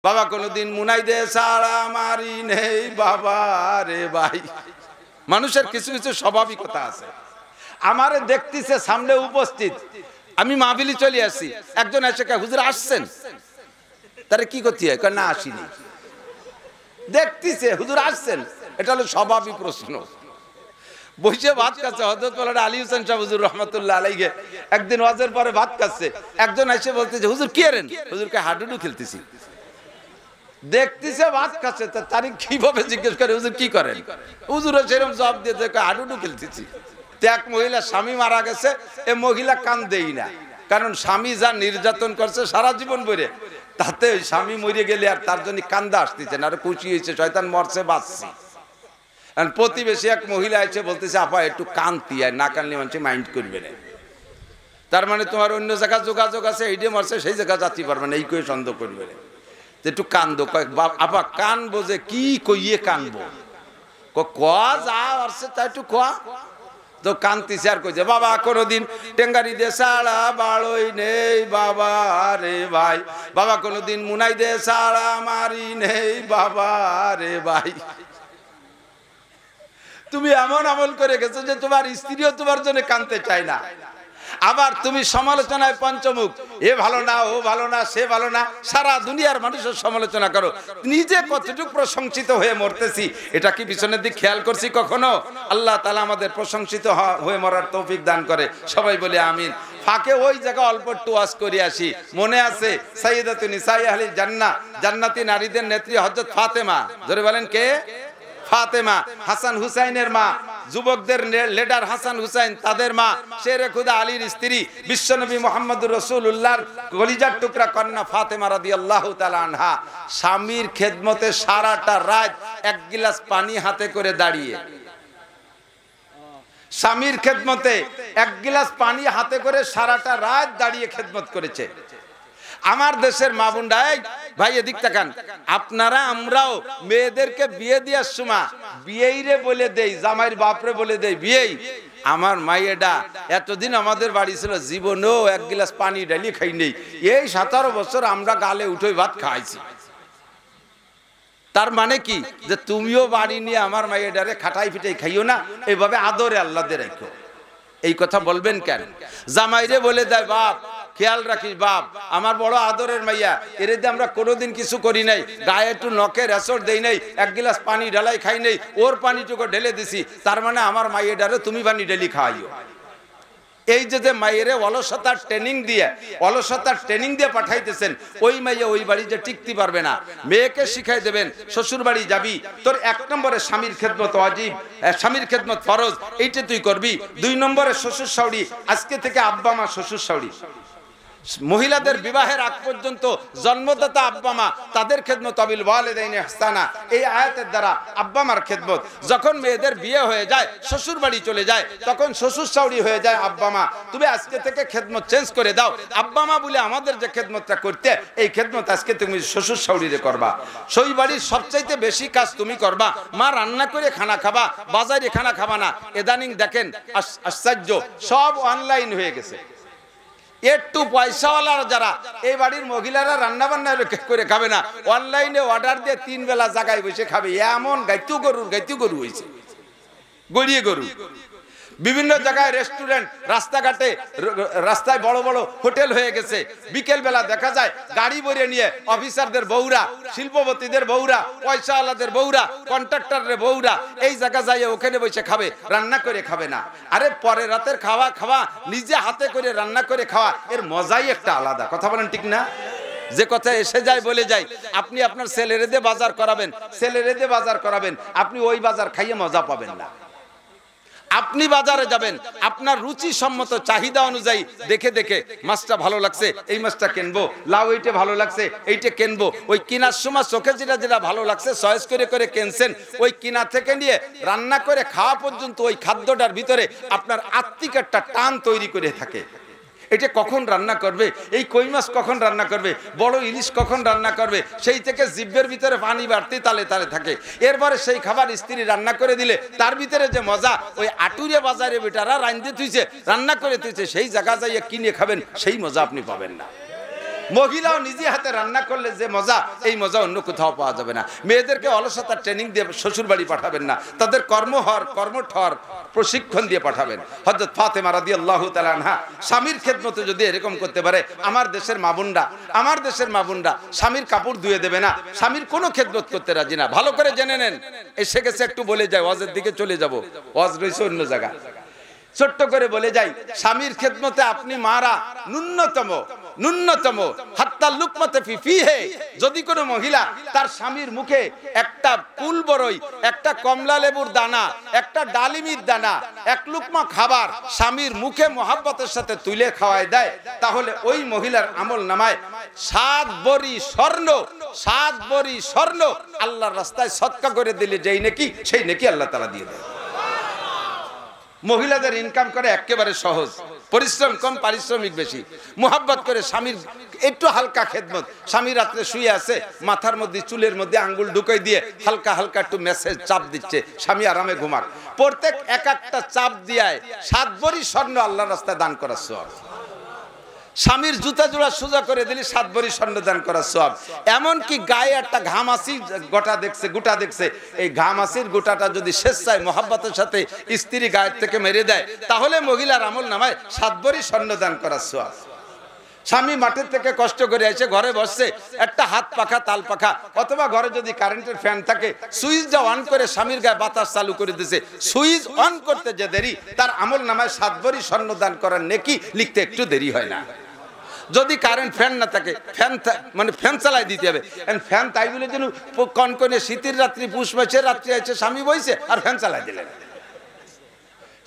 বাবা কোনোদিন মুনাইদে ছাড়া আমারই নেই বাবা রে ভাই। মানুষের কিছু কিছু স্বাভাবিকতা আছে। আমারে দেখতেছে সামনে উপস্থিত, আমি মাহফিলে চলে আসছি, একজন এসে কয় হুজুর আসছেন, তারে কি করতে হয়? কয় না আসিনি। দেখতেছে হুজুর আসছেন, এটা হলো স্বাভাবিক প্রশ্ন। বসে ভাত খাচ্ছে হযরত মাওলানা আলী হোসেন সাহেব হুজুর রাহমাতুল্লাহ আলাইহি একদিন ওয়াজের পরে ভাত খাচ্ছে, একজন এসে বলতেছে হুজুর কি করেন? হুজুরকে হাডুডু খেলতেছি। দেখতেছে ভাত খাচ্ছে, তারে কিভাবে জিজ্ঞেস করে হুজুর কি করেন? হুজুরও সেরকম জবাব দিয়েছে হাডুডু খেলতেছি। এক মহিলা স্বামী মারা গেছে, এ মহিলা কান দেই না, কারণ স্বামী যা নির্যাতন করছে সারা জীবন ভরে, তাতে স্বামী মরে গেলে আর তার জন্য কান্দা আসতেছে না, আরো খুশি হয়েছে শয়তান মরছে বাঁচছি। প্রতিবেশী এক মহিলা এসে বলতেছে আপা একটু কানতি, আর না কানলে মানুষ মাইন্ড করবে না। তার মানে তোমার অন্য জায়গা যোগাযোগ আছে, এইটা মরছে সেই জায়গা যাতে পারবে না, এই করে সন্দেহ করবে না, একটু কান্দো। কয়েক আপা কানবো যে কি কইয়ে কানবো? কোয়া যা আসছে তা একটু কোয়া। তো কান্তিছে আর কইছে বাবা কোনোদিন টেঙ্গারি দে ছাড়া বাড়ই নেই বাবা রে ভাই, বাবা কোনোদিন মুনাই দে ছাড়া মারি নেই বাবা রে ভাই। তুমি এমন আমল করে গেছো যে তোমার স্ত্রীও তোমার জন্য কানতে চায় না। আবার তুমি সমালোচনায় পঞ্চমুখ, এ ভালো না, ও ভালো না, সে ভালো না, সারা দুনিয়ার মানুষের সমালোচনা করো, নিজে কতটুকু প্রশংসিত হয়ে মরতেছি এটা কি পিছনের দিক খেয়াল করছি কখনো? আল্লাহ তাআলা আমাদের প্রশংসিত হয়ে মরার তৌফিক দান করে, সবাই বলে আমিন। ফাঁকে ওই জায়গা অল্প একটু ওয়াজ করে আসি। মনে আছে সাইয়্যিদাতুন নিসাই আহলিল জান্নাহ, জান্নাতি নারীদের নেত্রী হযরত ফাতেমা, জোরে বলেন কে? ফাতেমা, হাসান হুসাইনের মা, যুবকদের লিডার হাসান হুসাইন তাদের মা, শেরে খুদা আলীর স্ত্রী, বিশ্বনবী মুহাম্মদুর রাসূলুল্লাহর কলিজার টুকরা কন্যা ফাতেমা রাদিয়াল্লাহু তাআলা আনহা স্বামীর খেদমতে সারাটা রাত এক গিলাস পানি হাতে করে দাঁড়িয়ে, স্বামীর খেদমতে এক গিলাস পানি হাতে করে সারাটা রাত দাঁড়িয়ে খেদমত করেছে। আমার দেশের মা বোনরা, ভাই এদিক তাকান, আপনারা আমরাও মেয়েদেরকে বিয়ে দেওয়ার সময় বিয়েই রে বলে দেই, জামাইয়ের বাপরে বলে দেই বিয়েই। আমার মাইয়েডা এতদিন আমাদের বাড়ি ছিল, জীবনেও এক গ্লাস পানি ডালি খাই নেই, এই 17 বছর আমরা গালে উঠে ভাত খাইছি। তার মানে কি যে তুমিও বাড়ি নিয়ে আমার মাইয়েডারে খাটাই ফিটাই খাইও না, এইভাবে আদরে আল্লাহতে রাখো। এই কথা বলবেন কেন? জামাইরে বলে দেয় বাপ খেয়াল রাখিস বাপ, আমার বড় আদরের মাইয়া, এর দিয়ে আমরা কোনোদিন কিছু করি নাই, গায়ে একটু নখে রেসর দেই নাই, এক গ্লাস পানি ঢালাই খাই নাই, ওর পানিটুকু ঢেলে দিছি, তার মানে আমার মাইয়েডারে তুমি পানি ঢেলি খাওয়াইও। এই যে মায়েরে অলসতার ট্রেনিং দিয়ে পাঠাইতেছেন, ওই মাইয়া ওই বাড়ি যে টিকতে পারবে না। মেয়েকে শিখাই দেবেন শ্বশুর বাড়ি যাবি, তোর 1 নম্বরে স্বামীর খেদমত ওয়াজিব, স্বামীর খেদমত ফরজ, এইটা তুই করবি। 2 নম্বরে শ্বশুর শাশুড়ি, আজকে থেকে আব্বা মা শ্বশুর শাশুড়ি। মহিলাদের বিবাহের আগ পর্যন্ত জন্মদাতা আব্বা মা, তাদের খেদমত আবিল ওয়ালিদাইনি ইহসানা, এই আয়াতের দ্বারা আব্বা মার খেদমত। যখন মেয়েদের বিয়ে হয়ে যায়, শ্বশুর বাড়ি চলে যায়, তখন শ্বশুর শাশুড়ি হয়ে যায় আব্বা মা। তুমি আজকে থেকে খেদমত চেঞ্জ করে দাও, আব্বা মা বলে আমাদের যে খেদমতটা করতে, এই খেদমত আজকে তুমি শ্বশুর শাশুড়িরে করবা। সেই বাড়ির সবচাইতে বেশি কাজ তুমি করবা, মা রান্না করে খানা খাবা, বাজারে খানা খাবা না। ইদানিং দেখেন আশ্চর্য, সব অনলাইন হয়ে গেছে। একটু পয়সাওয়ালারা যারা, এই বাড়ির মহিলারা রান্না বান্না করে খাবে না, অনলাইনে অর্ডার দিয়ে 3 বেলা জায়গায় বসে খাবে। এমন গাইতু গরু হয়েছে, গড়িয়ে গরু। বিভিন্ন জায়গায় রেস্টুরেন্ট, রাস্তাঘাটে, রাস্তায় বড় বড় হোটেল হয়ে গেছে। বিকেল বেলা দেখা যায় গাড়ি ভরে নিয়ে অফিসারদের বউরা, শিল্পপতিদের বউরা, পয়সাওয়ালাদের বউরা, কন্ট্রাক্টরের বউরা এই জায়গা যায় ওখানে বসে খাবে, রান্না করে খাবে না। আরে পরে রাতের খাওয়া নিজে হাতে করে রান্না করে খাওয়া, এর মজাই একটা আলাদা। কথা বলেন ঠিক না? যে কথা এসে যায় বলে যায়, আপনি আপনার ছেলেরে দিয়ে বাজার করাবেন, আপনি ওই বাজার খাইয়ে মজা পাবেন না। আপনি বাজারে যাবেন, আপনার রুচি সম্মত চাহিদা অনুযায়ী দেখে দেখে মাছটা ভালো লাগছে, এই মাছটা কিনবো, লাউ এইটা ভালো লাগছে, এইটা কিনবো। ওই কেনার সময় চোখে যেটা ভালো লাগছে চয়েস করে কিনছেন, ওই কিনা থেকে নিয়ে রান্না করে খাওয়া পর্যন্ত ওই খাদ্যটার ভিতরে আপনার আত্মিক একটা টান তৈরি করে থাকে। এটা কখন রান্না করবে, এই কই মাছ কখন রান্না করবে, বড় ইলিশ কখন রান্না করবে, সেই থেকে জিভের ভিতরে পানি বাড়তে তালে থাকে। এরপরে সেই খাবার স্ত্রী রান্না করে দিলে তার ভিতরে যে মজা, ওই আটুরে বাজারে বেটারা রাঁধতে থুইছে, রান্না করে থুইছে, সেই জায়গা যাইয়ে কিনে খাবেন, সেই মজা আপনি পাবেন না। মহিলাও নিজে হাতে রান্না করলে যে মজা, এই মজা অন্য কোথাও পাওয়া যাবে না। মেয়েদেরকে অলসতার ট্রেনিং দিয়ে শ্বশুর বাড়ি পাঠাবেন না, তাদের কর্মঠ হওয়ার প্রশিক্ষণ দিয়ে পাঠাবেন। হযরত ফাতেমা রাদিয়াল্লাহু তাআলা আনহা স্বামীর খেদমতে যদি এরকম করতে পারে, আমার দেশের মা বোনরা স্বামীর কাপড় ধুয়ে দেবে না, স্বামীর কোনো খেদমত করতে রাজি না। ভালো করে জেনে নেন। এসে গেছে একটু বলে যায়, ওয়াজের দিকে চলে যাব, ওয়াজ রয়েছে অন্য জায়গা। ছোট্ট করে বলে যাই, স্বামীর খেদমতে আপনি মারা ন্যূনতম হাত্তা লুকমাতে ফিহে, যদি কোনো মহিলা তার স্বামীর মুখে একটা কুল বরই, একটা কমলা লেবুর দানা, একটা ডালিমির দানা, এক লুকমা খাবার স্বামীর মুখে মোহাব্বতের সাথে তুলে খাওয়ায় দেয়, তাহলে ওই মহিলার আমল নামায় 7 ভরি স্বর্ণ আল্লাহর রাস্তায় সদকা করে দিলে যেই নেকি, সেই নেকি আল্লাহ তাআলা দিয়ে দেয়। মহিলাদের ইনকাম করে একেবারে সহজ, পরিশ্রম কম, পারিশ্রমিক বেশি। মোহাব্বত করে স্বামীর একটু হালকা খেদমত, স্বামী রাত্রে শুয়ে আছে, মাথার মধ্যে চুলের মধ্যে আঙ্গুল ঢুকাই দিয়ে হালকা একটু মেসেজ চাপ দিচ্ছে, স্বামী আরামে ঘুমাক। প্রত্যেক একটা চাপ দিয়ে 7 ভরি স্বর্ণ আল্লাহর রাস্তায় দান করার সওয়াব। স্বামীর জুতা জোড়া সোজা করে দিলে 7 ভরি স্বর্ণ দান করার সওয়াব। এমনকি গায়ে একটা ঘামাসি গোটা দেখছে, এই ঘামাসির গোটাটা যদি স্বেচ্ছায় মোহাব্বতের সাথে স্ত্রী গায়ের থেকে মেরে দেয়, তাহলে মহিলার আমল নামায় 7 ভরি স্বর্ণ দান করার সওয়াব। স্বামী মাঠের থেকে কষ্ট করে এসে ঘরে বসছে, একটা হাত পাখা তাল পাখা, অথবা ঘরে যদি কারেন্টের ফ্যান থাকে, সুইচটা অন করে স্বামীর গায়ে বাতাস চালু করে দিয়েছে, সুইচ অন করতে যে দেরি, তার আমল নামায় 7 ভরি স্বর্ণ দান করার নেকি লিখতে একটু দেরি হয় না। যদি কারেন্ট ফ্যান না থাকে, ফ্যান চালাই দিতে হবে। ফ্যান তাই বলে যেন কনকনে শীতের রাত্রি, পুষ মাসের রাত্রি আছে, স্বামী বইছে আর ফ্যান চালাই দিলেন,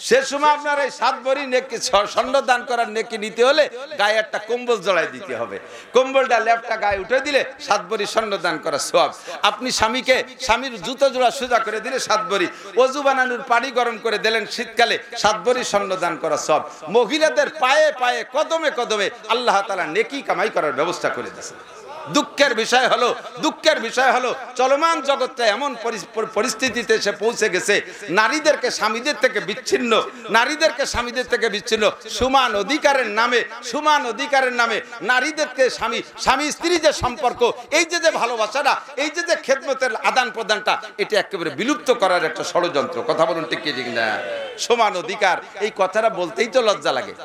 সে সময় আপনার এই 7 ভরি নেকি স্বর্ণ দান করার নেকি নিতে হলে গায়ে একটা কম্বল জড়াই দিতে হবে, কম্বলটা লেপটা গায়ে উঠে দিলে 7 ভরি স্বর্ণ দান করার সওয়াব। আপনি স্বামীর জুতো জোড়া সোজা করে দিলে 7 ভরি, ওযু বানানোর পানি গরম করে দিলেন শীতকালে, 7 ভরি স্বর্ণ দান করার সওয়াব। মহিলাদের পায়ে পায়ে কদমে কদমে আল্লাহ তাআলা নেকি কামাই করার ব্যবস্থা করে দিয়েছেন। দুঃখের বিষয় হলো চলমান জগৎটা এমন পরিস্থিতিতে এসে পৌঁছে গেছে, নারীদেরকে স্বামীদের থেকে বিচ্ছিন্ন, সমান অধিকারের নামে নারীদেরকে স্বামী স্ত্রী যে সম্পর্ক, এই যে ভালোবাসাটা, এই যে খেদমতের আদান প্রদানটা, এটা একেবারে বিলুপ্ত করার একটা ষড়যন্ত্র। কথা বলুন ঠিক কি ঠিক না? সমান অধিকার, এই কথাটা বলতেই তো লজ্জা লাগে।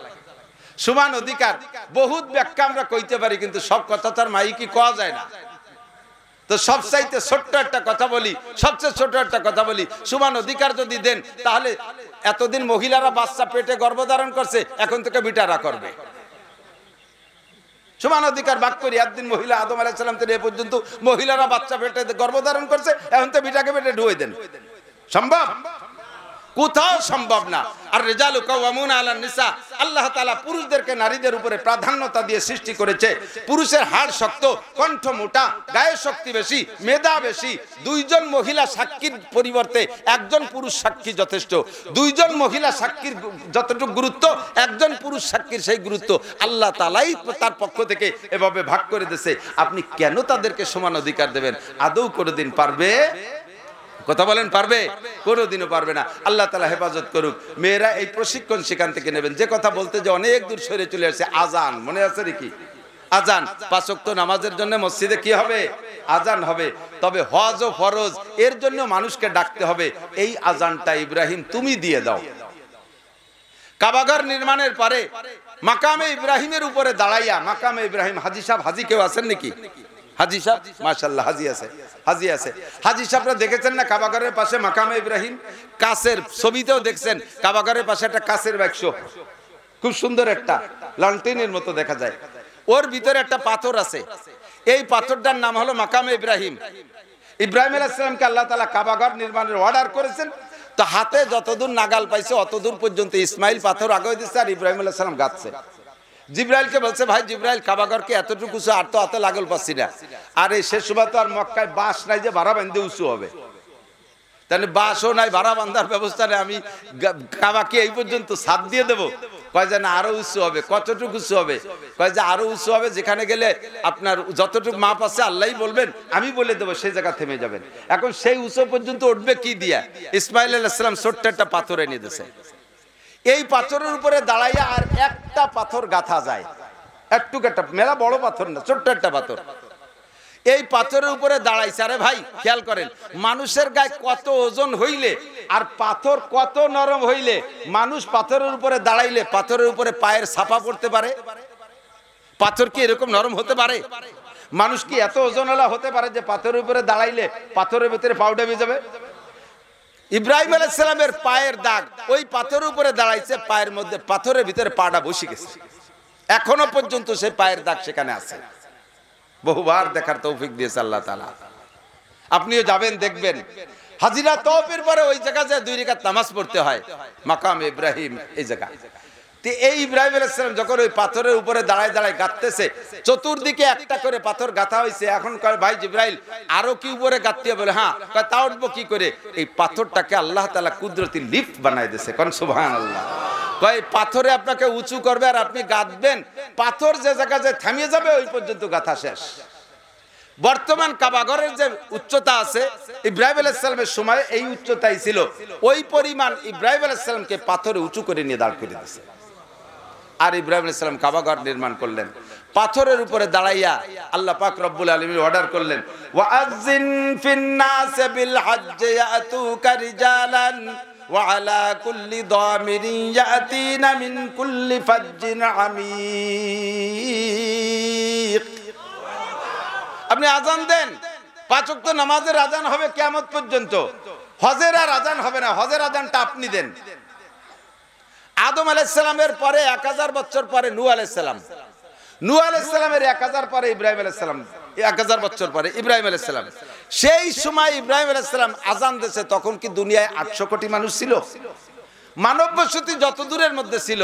সমান অধিকার বহুত ব্যাখ্যা আমরা কইতে পারি, কিন্তু সব কথা তার মাইকি কোয়া যায় না। তো সবচাইতে ছোট্ট একটা কথা বলি, সমান অধিকার যদি দেন, তাহলে এতদিন মহিলারা বাচ্চা পেটে গর্ভধারণ করছে, এখন থেকে বিটারা করবে। সমান অধিকার ভাগ করি, একদিন মহিলা আদম আলাইহিস সালাম থেকে এ পর্যন্ত মহিলারা বাচ্চা পেটে গর্ভধারণ করছে, এখন তো বিটাকে পেটে ঢুয়ে দেন। সম্ভব? কোথাও সম্ভব না। আর রিজালু কাওয়ামুনা আলান নিসা, আল্লাহ তাআলা পুরুষদেরকে নারীদের উপরে প্রাধান্যতা দিয়ে সৃষ্টি করেছে। পুরুষের হাড় শক্ত, কণ্ঠ মোটা, গায়ে শক্তি বেশি, মেধা বেশি। 2 জন মহিলা সাক্ষীর পরিবর্তে 1 জন পুরুষ সাক্ষী যথেষ্ট। 2 জন মহিলা সাক্ষীর যতটুকু গুরুত্ব, 1 জন পুরুষ সাক্ষীর সেই গুরুত্ব আল্লাহ তাআলাই তার পক্ষ থেকে এভাবে ভাগ করে দিয়েছে। আপনি কেন তাদেরকে সমান অধিকার দেবেন? আদৌ কোনোদিন পারবে? কথা বলেন, পারবে? কোনোদিনও পারবে না। আল্লাহ তাআলা হেফাজত করুক। মেয়েরা এই প্রশিক্ষণ সেখান থেকে নেবেন। যে কথা বলতে যে অনেক দূর সরে চলে আসছে, আজান মনে আছে নাকি? আজান 5 ওয়াক্ত নামাজের জন্য মসজিদে কি হবে? আজান হবে। তবে হজ ও ফরজ এর জন্য মানুষকে ডাকতে হবে। এই আজানটা ইব্রাহিম তুমি দিয়ে দাও। কাবাঘর নির্মাণের পরে মাকামে ইব্রাহিমের উপরে দাঁড়াইয়া, মাকামে ইব্রাহিম, হাজী সাহেব, হাজী কেউ আছেন নাকি? হাজী সাহেব, মাশাআল্লাহ, হাজী আছে। হাজী সাহেবরা দেখেছেন না কাবাঘরের পাশে মাকামে ইব্রাহিম? কাছের ছবিতেও দেখছেন, কাবাঘরের পাশে একটা কাছের বাক্স, খুব সুন্দর একটা লন্ঠনের মতো দেখা যায়। ওর ভিতরে একটা পাথর আছে, এই পাথরটার নাম হলো মাকামে ইব্রাহিম। ইব্রাহিম আলাইহিস সালামকে আল্লাহ তাআলা কাবাঘর নির্মাণের অর্ডার করেছেন, তো হাতে যতদূর নাগাল পাইছে অতদূর পর্যন্ত ইসমাইল পাথর আগে দিচ্ছে, আর ইব্রাহিম আলাইহিস সালাম গাচ্ছে। জিব্রাইলকে বলছে, ভাই জিব্রাইল, কাবাঘরকে এতটুকু উঁচু, আর তো অত লাগল পাচ্ছি না। আর এই শেষ সময় তো আর মক্কায় বাঁশ নাই যে ভাড়া বাঁধতে উঁচু হবে, তাহলে বাঁশও নাই, ভাড়া বাঁধার ব্যবস্থা নেই, আমি কাবাকে এই পর্যন্ত ছাদ দিয়ে দেবো? কয় যে না, আরো উঁচু হবে। কতটুকু উঁচু হবে? কয় যে আরো উঁচু হবে, যেখানে গেলে আপনার যতটুকু মাপ আছে আল্লাহই বলবেন, আমি বলে দেবো, সেই জায়গা থেমে যাবেন। এখন সেই উঁচু পর্যন্ত উঠবে কি দিয়া? ইসমাইল আলাইহিস সালাম ছোট্ট একটা পাথর এনে দিয়েছে। এই পাথরের উপরে দাঁড়াইয়া আর একটা পাথর গাঁথা যায়, একটু একটা মেলা বড় পাথর না, ছোট্ট একটা পাথর। এই পাথরের উপরে দাঁড়াইছে। আরে ভাই খেয়াল করেন, মানুষের গায়ে কত ওজন হইলে আর পাথর কত নরম হইলে মানুষ পাথরের উপরে দাঁড়াইলে পাথরের উপরে পায়ের ছাপা পড়তে পারে? পাথর কি এরকম নরম হতে পারে? মানুষ কি এত ওজনওয়ালা হতে পারে যে পাথরের উপরে দাঁড়াইলে পাথরের ভিতরে পাউডা বেজে যাবে? ইব্রাহিম আলাইহিস সালামের পায়ের দাগ ওই পাথরের উপরে দাঁড়াইছে, পায়ের মধ্যে পাথরের ভিতরে পাটা বসে গেছে, এখনো পর্যন্ত সেই পায়ের দাগ সেখানে আছে। বহুবার দেখার তৌফিক দিয়েছে আল্লাহ তাআলা। আপনিও যাবেন দেখবেন, হাজিরা তওয়াফের পরে ওই জায়গায় যে 2 রাকাত নামাজ পড়তে হয়, মাকাম ইব্রাহিম এই জায়গা। তো এই ইব্রাহিম আলাইহিস সালাম যখন ওই পাথরের উপরে দাঁড়ায় দাঁড়ায় গাঁথতেছে, চতুর্দিকে একটা করে পাথর গাঁথা হয়েছে। এখন কয় ভাই জিবরাইল আরো কি উপরে গাঁথতে হবে? বলে হ্যাঁ। কয় তা উঠবো কি করে? এই পাথরটাকে আল্লাহ তাআলা কুদরতি লিফট বানায় দিয়েছে। কোন সুবহানাল্লাহ। কয় পাথরে আপনাকে উঁচু করবে আর আপনি গাঁথবেন, পাথর যে জায়গায় যে থামিয়ে যাবে ওই পর্যন্ত গাঁথা শেষ। বর্তমান কাবাঘরের যে উচ্চতা আছে, ইব্রাহিম আলাইহিস সালামের সময় এই উচ্চতাই ছিল। ওই পরিমাণ ইব্রাহিম আলাইহিস সালামকে পাথরে উঁচু করে নিয়ে দাঁড় করে দিয়েছে। আর ইব্রাহিম আলাইহিস সালাম কাবাঘর নির্মাণ করলেন পাথরের উপরে দাঁড়াইয়া। আল্লাহ পাক রব্বুল আলামিন অর্ডার করলেন, ওয়াআযিন ফিন নাস বিল হজ্জ ইয়াতুকা রিজালান ওয়া আলা কুল্লি দামিরিন ইয়াতিনা মিন কুল্লি ফাজ্জিন আমিক। আপনি আজান দেন, 5 ওয়াক্ত নামাজের আজান হবে কিয়ামত পর্যন্ত। হজের আর আজান হবে না, হজের আজানটা আপনি দেন। আদম আলাইহিস সালামের পরে 1000 বছর পরে নূহ আলাইহিস সালাম, নূহ আলাইহিস সালামের 1000 পরে ইব্রাহিম আলাইহিস সালাম, 1000 বছর পরে ইব্রাহিম আলাইহিস সালাম। সেই সময় ইব্রাহিম আলাইহিস সালাম আজান দিয়েছে, তখন কি দুনিয়ায় 800 কোটি মানুষ ছিল? মানব বসতি যত দূরের মধ্যে ছিল,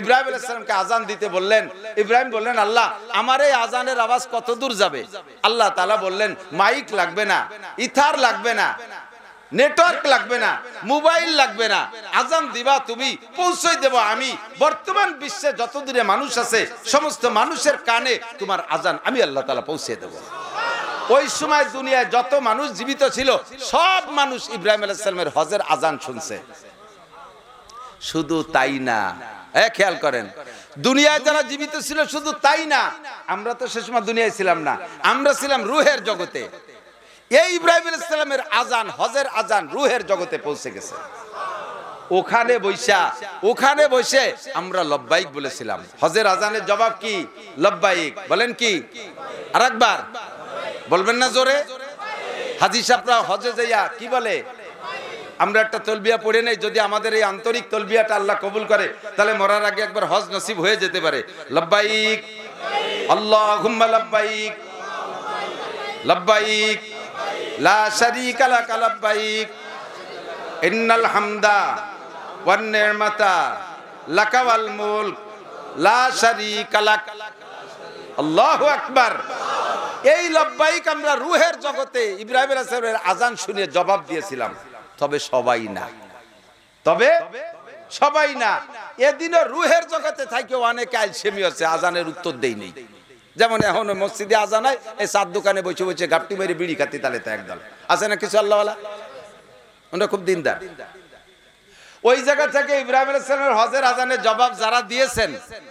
ইব্রাহিম আলাইহিস সালামকে আজান দিতে বললেন। ইব্রাহিম বললেন, আল্লাহ আমার এই আজানের আওয়াজ কত দূর যাবে? আল্লাহ তাআলা বললেন, মাইক লাগবে না, ইথার লাগবে না, নেটওয়ার্ক লাগবে না, মোবাইল লাগবে না, আজান দিবা তুমি, পৌঁছে দেব আমি। বর্তমান বিশ্বে যত দূরে মানুষ আছে সমস্ত মানুষের কানে তোমার আজান আমি আল্লাহ তাআলা পৌঁছে দেব। ওই সময় দুনিয়ায় যত মানুষ জীবিত ছিল সব মানুষ ইব্রাহিম আলাইহিস সালামের হজের আজান শুনছে। শুধু তাই না, খেয়াল করেন, দুনিয়ায় যারা জীবিত ছিল শুধু তাই না, আমরা তো সে সময় দুনিয়ায় ছিলাম না, আমরা ছিলাম রূহের জগতে। এই ইব্রাহিম আলাইহিস সালামের আজান, হজের আজান রূহের জগতে পৌঁছে গেছে। ওখানে বসে আমরা লব্বাইক বলেছিলাম। হজের আজানের জবাব কি? লব্বাইক। বলেন কি? আরেকবার বলবেন না জোরে? হাজী সাহেবরা হজে যাইয়া কি বলে? আমরা একটা তলবিয়া পড়ে নেই, যদি আমাদের এই আন্তরিক তলবিয়াটা আল্লাহ কবুল করে তাহলে মরার আগে একবার হজ নসিব হয়ে যেতে পারে। লব্বাইক আল্লাহুম্মা লব্বাইক, লব্বাইক লা শারীকা লাক, লব্বাইক ইন্নাল হামদা ওয়ান নি'মাতা লাকা ওয়াল মুলক লা শারীকা লাক। আল্লাহু আকবার। এই লব্বাইক আমরা রূহের জগতে ইব্রাহিম আলাইহিস সালামের আজান শুনে জবাব দিয়েছিলাম, তবে সবাই না, তবে সবাই না। এদিনও রূহের জগতে থাকে অনেকে আলসেমি আছে, আজানের উত্তর দেই নেই। যেমন এখন মসজিদে আজান হয়, এই 7 দোকানে বসে বসে গাপটি মেরে বিড়ি খাতি, তালে তো একদল আছে না কিছু আল্লাহওয়ালা, ওরা খুব দিনদার। ওই জায়গা থেকে ইব্রাহিম আলাইহিস সালামের হজের আজানের জবাব যারা দিয়েছেন,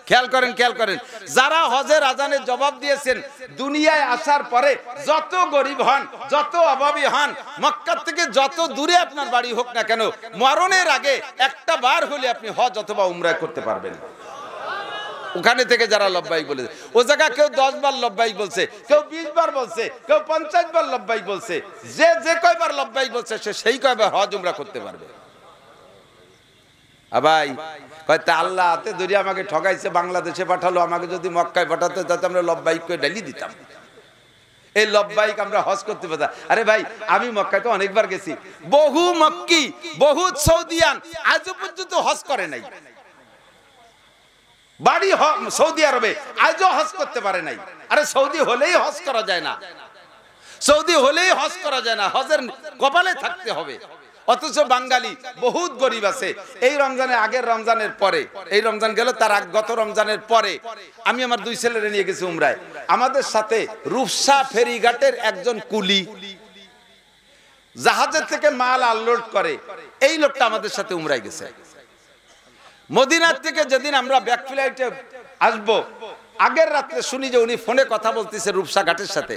খেয়াল করেন, যারা হজের আজানের জবাব দিয়েছেন, দুনিয়ায় আসার পরে যত গরিব হন, যত অভাবী হন, মক্কা থেকে যত দূরে আপনার বাড়ি হোক না কেন, মরণের আগে একটা বার হলে আপনি হজ অথবা উমরা করতে পারবেন। ওখানে থেকে যারা লব্বাইক বলেছে, ও জায়গা কেউ 10 বার লব্বাইক বলছে, কেউ 20 বার বলছে, কেউ 50 বার লব্বাইক বলছে। যে কয়বার লব্বাইক বলছে সে সেই কয়বার হজ উমরা করতে পারবে। ভাই হয়তো আল্লাহ হাতে ধরে আমাকে ঠকাইছে, বাংলাদেশে পাঠালো, আমাকে যদি মক্কায় পাঠাতো তাতে আমরা লব্বাইক করে ডালি দিতাম। এই লব্বাইক আমরা হজ করতে পারতাম। আরে ভাই আমি মক্কায় তো অনেকবার গেছি, বহু মক্কি, বহু সৌদিয়ান আজও পর্যন্ত হজ করে নাই। বাড়ি সৌদি আরবে, আজও হজ করতে পারে নাই। আরে সৌদি হলেই হজ করা যায় না, সৌদি হলেই হজ করা যায় না, হজের কপালে থাকতে হবে। অথচ বাঙালি বহুত গরিব আছে। এই রমজানে, আগের রমজানের পরে, এই রমজান গেল তার গত রমজানের পরে আমি আমার 2 ছেলেরে নিয়ে গেছি উমরায়। আমাদের সাথে রূপসা ফেরিঘাটের একজন কুলি, জাহাজের থেকে মাল আনলোড করে, এই লোকটা আমাদের সাথে উমরায় গেছে। মদিনার থেকে যেদিন আমরা ব্যাক ফ্লাইটে আসবো, আগের রাত্রে শুনি যে উনি ফোনে কথা বলতেছে রূপসা ঘাটের সাথে।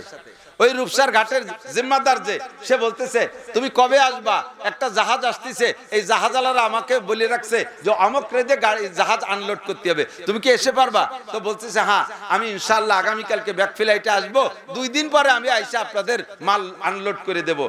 ওই রূপসার ঘাটের জিম্মাদার যে, সে বলতেছে তুমি কবে আসবা, একটা জাহাজ আসতেছে, এই জাহাজওয়ালারা আমাকে বলে রাখছে যে অমুক রেজে গাড়ি জাহাজ আনলোড করতে হবে, তুমি কি এসে পারবা? তো বলতেছে হ্যাঁ, আমি ইনশাআল্লাহ আগামীকালকে ব্যাক ফ্লাইটে আসবো, 2 দিন পরে আমি আইসা আপনাদের মাল আনলোড করে দেব।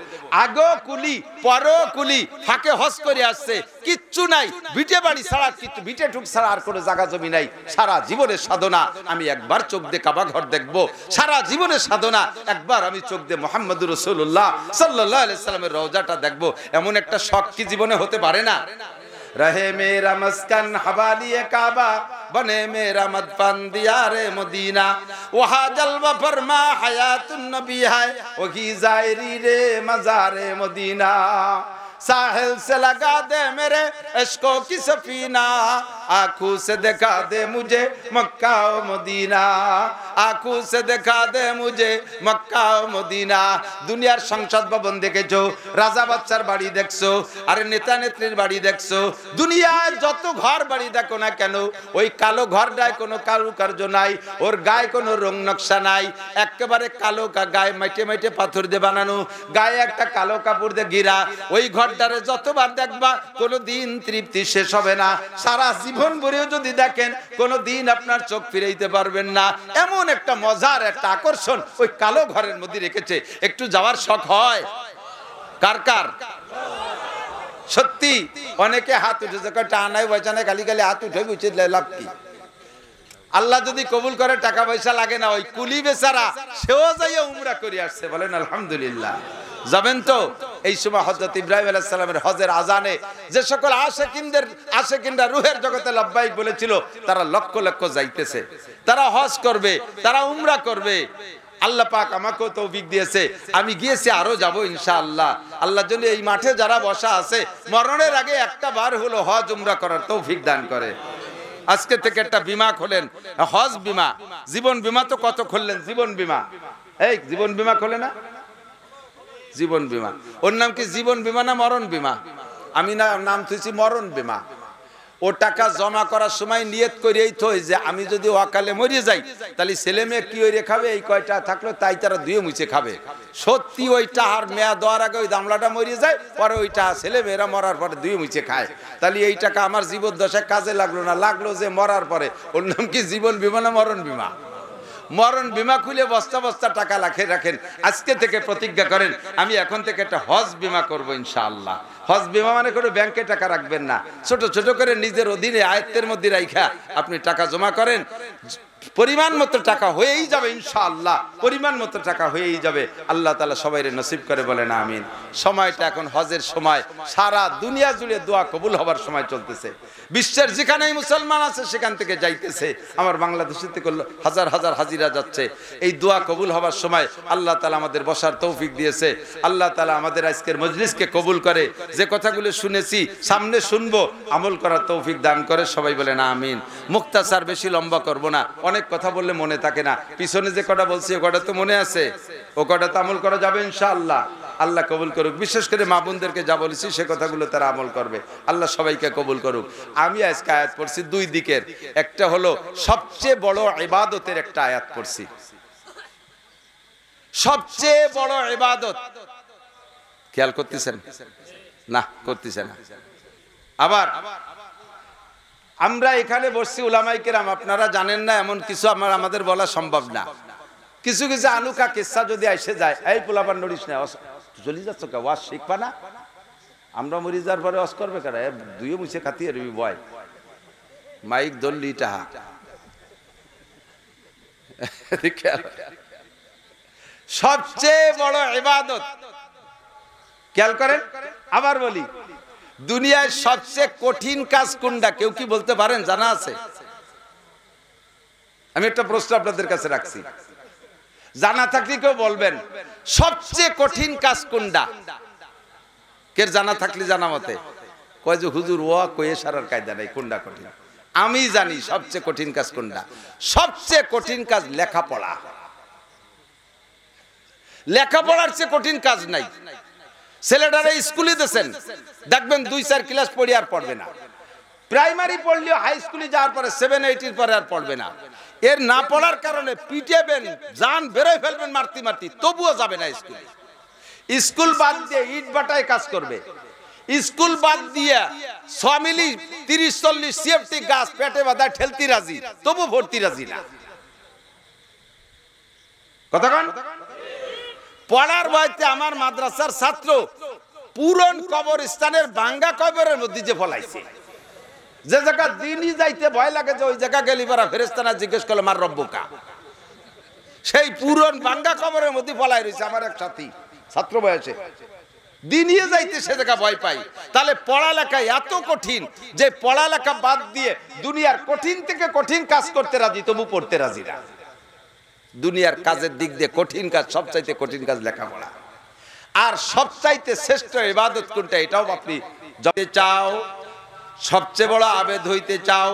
আগো কুলি পরও কুলি, ফাঁকে হজ করে আসছে, কিচ্ছু নাই, ভিটে বাড়ি ছাড়া, কিছু ভিটে ঠুক ছাড়া আর কোনো জায়গা জমি নাই। সারা জীবনের সাধনা, আমি একবার চোখ দিয়ে কাবা ঘর দেখবো, সারা জীবনের সাধনা একবার আমি চোখ দিয়ে মুহাম্মদুর রাসূলুল্লাহ সাল্লাল্লাহু আলাইহি সাল্লামের রওজাটা দেখবো, এমন একটা শখ কি জীবনে হতে পারে না? रहे मेरा मस्कन हवालिए काबा, बने मेरा मदफन दियारे मदीना, वहाँ जलवा फरमा हयातुन नबी है, वही जायरी रे मज़ारे मदीना। साहिल से लगा दे मेरे इश्कों की सफीना, आँखों से दिखा दे मुझे मक्का व मदीना, आँखों से दिखा दे मुझे मक्का व मदीना। দুনিয়ার সংসদ ভবন দেখেছো, রাজা বাচ্চার বাড়ি দেখছো, আর নেতা নেত্রীর বাড়ি দেখছো, দুনিয়ার যত ঘর বাড়ি দেখো না কেন, ওই কালো ঘরটায় কোনো কারুকার্য নাই, ওর গায়ে কোনো রং নকশা নাই, একেবারে কালো, গায়ে মাইটে মাইটে পাথর দিয়ে বানানো, গায়ে একটা কালো কাপড় দিয়ে ঘেরা। ওই ঘরটারে যতবার দেখবা কোনো দিন তৃপ্তি শেষ হবে না, সারা জীবন ভরেও যদি দেখেন কোনো দিন আপনার চোখ ফিরাইতে পারবেন না। এমন একটা মজার একটা আকর্ষণ ওই কালো ঘরের মধ্যে রেখেছে, একটু যাওয়ার শখ হয় কার কার? সত্যি অনেকে হাত উঠেছে, টানাই পয়সা নাই, খালি খালি হাত উঠে বুঝে লাভ কি? আল্লাহ যদি কবুল করে টাকা পয়সা লাগে না, ওই কুলি বেচারা সেও যাইয়া উমরা করে আসছে, বলেন আলহামদুলিল্লাহ। যাবেন তো? এই সময় হযরত ইব্রাহিম আলাইহিস সালামের হজের আজানে যে সকল আশিকিনরা রূহের জগতে লাব্বাইক বলেছিল, তারা লক্ষ লক্ষ যাইতেছে, তারা হজ করবে, তারা উমরা করবে। আল্লাহ পাক আমাকেও তৌফিক দিয়েছে, আমি গিয়েছি, আরো যাব ইনশাআল্লাহ। আল্লাহ যদি এই মাঠে যারা বসা আছে মরণের আগে একটা বার হলো হজ উমরা করার তৌফিক দান করে। আজকে থেকে একটা বিমা খোলেন, হজ বিমা, জীবন বিমা তো কত খুললেন, জীবন বিমা, এই জীবন বিমা খোলে না? জীবন বিমা, ওর নাম কি জীবন বিমা না মরণ বিমা? আমি না নাম থুইছি মরণ বিমা। ও টাকা জমা করার সময় নিয়ত করেই থই যে আমি যদি অকালে মরে যাই তাহলে ছেলে মেয়ে কি ওই খাবে, এই কয়টা থাকলো তাই তারা ধুয়ে মুছে খাবে। সত্যি ওইটা আর মেয়া দেওয়ার আগে ওই দামলাটা মরে যায়, পরে ওইটা ছেলে মেয়েরা মরার পরে ধুয়ে মুছে খায়। তাহলে এই টাকা আমার জীবদ্দশায় কাজে লাগলো না, লাগলো যে মরার পরে। ওর নাম কি জীবন বিমা না মরণ বিমা? মরণ বিমা খুলে বস্তা বস্তা টাকা লাখে রাখেন। আজকে থেকে প্রতিজ্ঞা করেন, আমি এখন থেকে একটা হজ বিমা করবো ইনশাআল্লাহ। হজ বিমা মানে করে ব্যাংকে টাকা রাখবেন না, ছোট ছোট করে নিজের অধীনে আয়ত্তের মধ্যে রাখা আপনি টাকা জমা করেন, পরিমাণ মতো টাকা হয়েই যাবে ইনশাআল্লাহ, পরিমাণ মতো টাকা হয়েই যাবে। আল্লাহ তাআলা সবাইরে নসিব করে বলেন আমিন। সময়টা এখন হজের সময়, সারা দুনিয়া জুড়ে দোয়া কবুল হবার সময় চলতেছে। বিশ্বের যেখানেই মুসলমান আছে সেখান থেকে যাইতেছে, আমার বাংলাদেশে থেকে হাজার হাজার হাজিরা যাচ্ছে। এই দোয়া কবুল হবার সময় আল্লাহ তাআলা আমাদের বসার তৌফিক দিয়েছে। আল্লাহ তাআলা আমাদের আজকের মজলিসকে কবুল করে, যে কথাগুলো শুনেছি সামনে শুনবো, আমল করার তৌফিক দান করে, সবাই বলেন আমিন। মুক্তাসার বেশি লম্বা করব না, অনেক কথা বললে মনে থাকে না, পিছনে যে কটা বলছি ও কটা তো মনে আছে, ও কটা তো আমল করা যাবে ইনশাআল্লাহ। আল্লাহ কবুল করুক, বিশেষ করে মা বোনদেরকে যা বলেছি সে কথাগুলো তারা আমল করবে, আল্লাহ সবাইকে কবুল করুক। আমি আজকে আয়াত পড়ছি দুই দিকের, একটা হলো সবচেয়ে বড় ইবাদতের একটা আয়াত পড়ছি, সবচেয়ে বড় ইবাদত, খেয়াল করতেছেন না? করতেছেন না? আবার আমরা এখানে বসছি উলামায়ে কেরাম, আপনারা জানেন না এমন কিছু আমাদের বলা সম্ভব না। কিছু কিছু আনুকা কিসসা যদি এসে যায়, এই পোলাপান নড়িস না, চলে যাচ্ছ কে, ওয়াজ শিখবা না? আমরা মরি যাওয়ার পরে ওয়াজ করবে কারা? দুইও মুছে খাতিয়ে রবি বয় মাইক দল্লি টাহা। সবচেয়ে বড় ইবাদত, খেয়াল করেন। আবার বলি, দুনিয়ায় সবচেয়ে কঠিন কাজ কোনটা কেউ কি বলতে পারেন? জানা আছে? আমি একটা প্রশ্ন আপনাদের কাছে রাখছি, জানা থাকলে কেউ বলবেন সবচেয়ে কঠিন কাজ কোনটা? কে জানা থাকলে জানা মতে কয় যে হুজুর ও কয়ে সারার কায়দা নাই, কোনটা কঠিন? আমি জানি সবচেয়ে কঠিন কাজ কোনটা। সবচেয়ে কঠিন কাজ লেখাপড়া। লেখাপড়ার চেয়ে কঠিন কাজ নাই। ছেলেটারা স্কুলে দিয়েছেন, দেখবেন 2-4 ক্লাস পড়ি আর পড়বে না। প্রাইমারি পড়লেও হাই স্কুলে যাওয়ার পরে 7-8 এর পরে আর পড়বে না। এর না পড়ার কারণে পিটেবেন, জান বেরোয় ফেলবেন মারতি মারতি, তবুও যাবে না স্কুলে। স্কুল বাদ দিয়ে ইট বাটায় কাজ করবে, স্কুল বাদ দিয়ে 6 মিলি 30-40 সিএফটি গাছ পেটে বাঁধা ঠেলতি রাজি, তবু ভর্তি রাজি না। কতক্ষণ পড়ার ভয়তে আমার মাদ্রাসার ছাত্র পুরন কবরস্থানের ভাঙ্গা কবরের মধ্যে যে ফলাইছে, যে জায়গা দিনই যাইতে ভয় লাগে যে ওই জায়গা গেলি পারা ফেরেশতারা জিজ্ঞেস করলো মার রব্বুকা, সেই পুরন ভাঙ্গা কবরের মধ্যে ফলাই রয়েছে আমার এক সাথী ছাত্র বয়সে, দিনই যাইতে সে জায়গা ভয় পাই। তাহলে পড়ালেখা এত কঠিন যে পড়ালেখা বাদ দিয়ে দুনিয়ার কঠিন থেকে কঠিন কাজ করতে রাজি, তবু পড়তে রাজি না। দুনিয়ার কাজের দিক দিয়ে কঠিন কাজ, সবচাইতে কঠিন কাজ লেখাপড়া। আর সবচাইতে শ্রেষ্ঠ ইবাদত কোনটা, এটাও আপনি যদি চাও, সবচেয়ে বড় আবেদ হইতে চাও,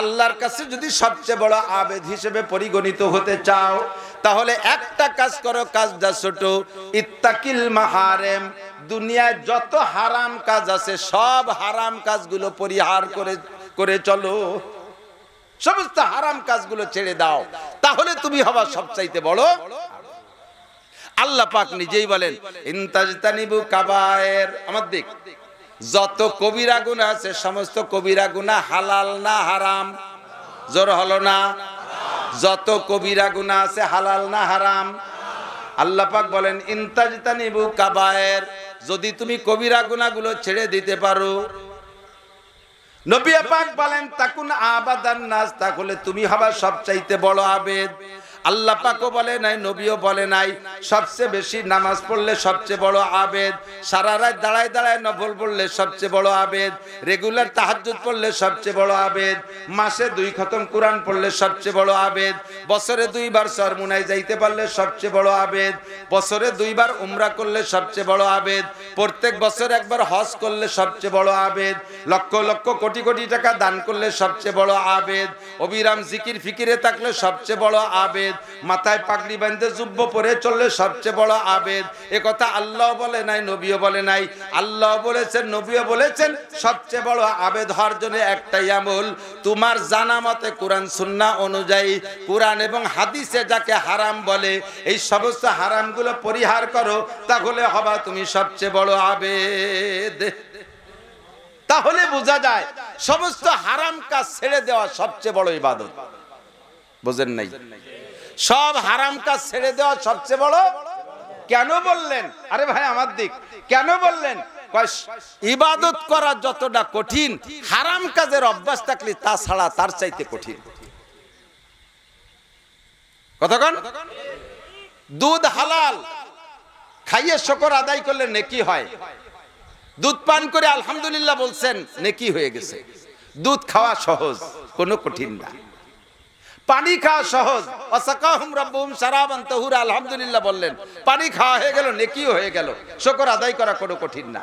আল্লাহর কাছে যদি সবচেয়ে বড় আবেদ হিসেবে পরিগণিত হতে চাও, তাহলে একটা কাজ করো, কাজটা ছোট, ইত্তাকিল মাহারেম। দুনিয়ায় যত হারাম কাজ আছে সব হারাম কাজগুলো পরিহার করে চলো, সমস্ত হারাম কাজগুলো ছেড়ে দাও, তাহলে তুমি হবা সবচাইতে বড়। আল্লাহ পাক নিজেই বলেন ইনতাজতানিবু কাবায়ের, আমার দিক যত কবিরা গুনাহ আছে সমস্ত কবিরা গুনাহ হালাল না হারাম? জোর হলো না? যত কবিরা গুনাহ আছে হালাল না হারাম? আল্লাহ পাক বলেন ইনতাজতানিবু কাবায়ের, যদি তুমি কবিরা গুনাহগুলো ছেড়ে দিতে পারো। নবী পাক বলেন তাকুন আবাদান নাস, তাহলে তুমি হবা সবচাইতে বড় আবেদ। আল্লাহ পাকও বলে নাই, নবীও বলে নাই সবচেয়ে বেশি নামাজ পড়লে সবচেয়ে বড় আবেদ, সারা রাত দাঁড়ায় দাঁড়ায় নফল পড়লে সবচেয়ে বড় আবেদ, রেগুলার তাহাজ্জুদ পড়লে সবচেয়ে বড় আবেদ, মাসে 2 খতম কোরআন পড়লে সবচেয়ে বড় আবেদ, বছরে 2 বার সরমুনায় যাইতে পারলে সবচেয়ে বড় আবেদ, বছরে 2 বার উমরা করলে সবচেয়ে বড় আবেদ, প্রত্যেক বছর একবার হজ করলে সবচেয়ে বড় আবেদ, লক্ষ লক্ষ কোটি কোটি টাকা দান করলে সবচেয়ে বড় আবেদ, অবিরাম জিকির ফিকিরে থাকলে সবচেয়ে বড় আবেদ, মাথায় পাগড়ি বাঁধতে জুব্ব পরে চললে সবচেয়ে বড় আবেদ। এ কথা আল্লাহ বলে নাই, নবীও বলে নাই। আল্লাহ বলেছেন, নবীও বলেছেন, সবচেয়ে বড় আবেদ হওয়ার জন্য একটাই আমল, তোমার জানা মতে কোরআন সুন্নাহ অনুযায়ী, কোরআন এবং হাদিসে যাকে হারাম বলে এই সমস্ত হারামগুলো পরিহার করো, তাহলে হবা তুমি সবচেয়ে বড় আবেদ। তাহলে বোঝা যায় সমস্ত হারাম কাজ ছেড়ে দেওয়া সবচেয়ে বড় ইবাদত। বুঝেন নাই? সব হারাম কাজ ছেড়ে দেওয়া সবচেয়ে বড়। কেন বললেন? আরে ভাই আমার দিক, কেন বললেন? ইবাদত করা যতটা কঠিন, হারাম কাজের অভ্যাস থাকলে তা ছাড়া তার চাইতে কঠিন। কতক্ষণ? দুধ হালাল, খাইয়ে শুকর আদায় করলে নেকি হয়। দুধ পান করে আলহামদুলিল্লাহ বলছেন, নেকি হয়ে গেছে। দুধ খাওয়া সহজ, কোনো কঠিন না। পানি খাওয়া সহজ, ওয়াসাকাহুম রাব্বুহুম শারাবান তাহুরা, আলহামদুলিল্লাহ বললেন, পানি খাওয়া হয়ে গেল, নেকিও হয়ে গেল। শুকর আদায় করা কোনো কঠিন না।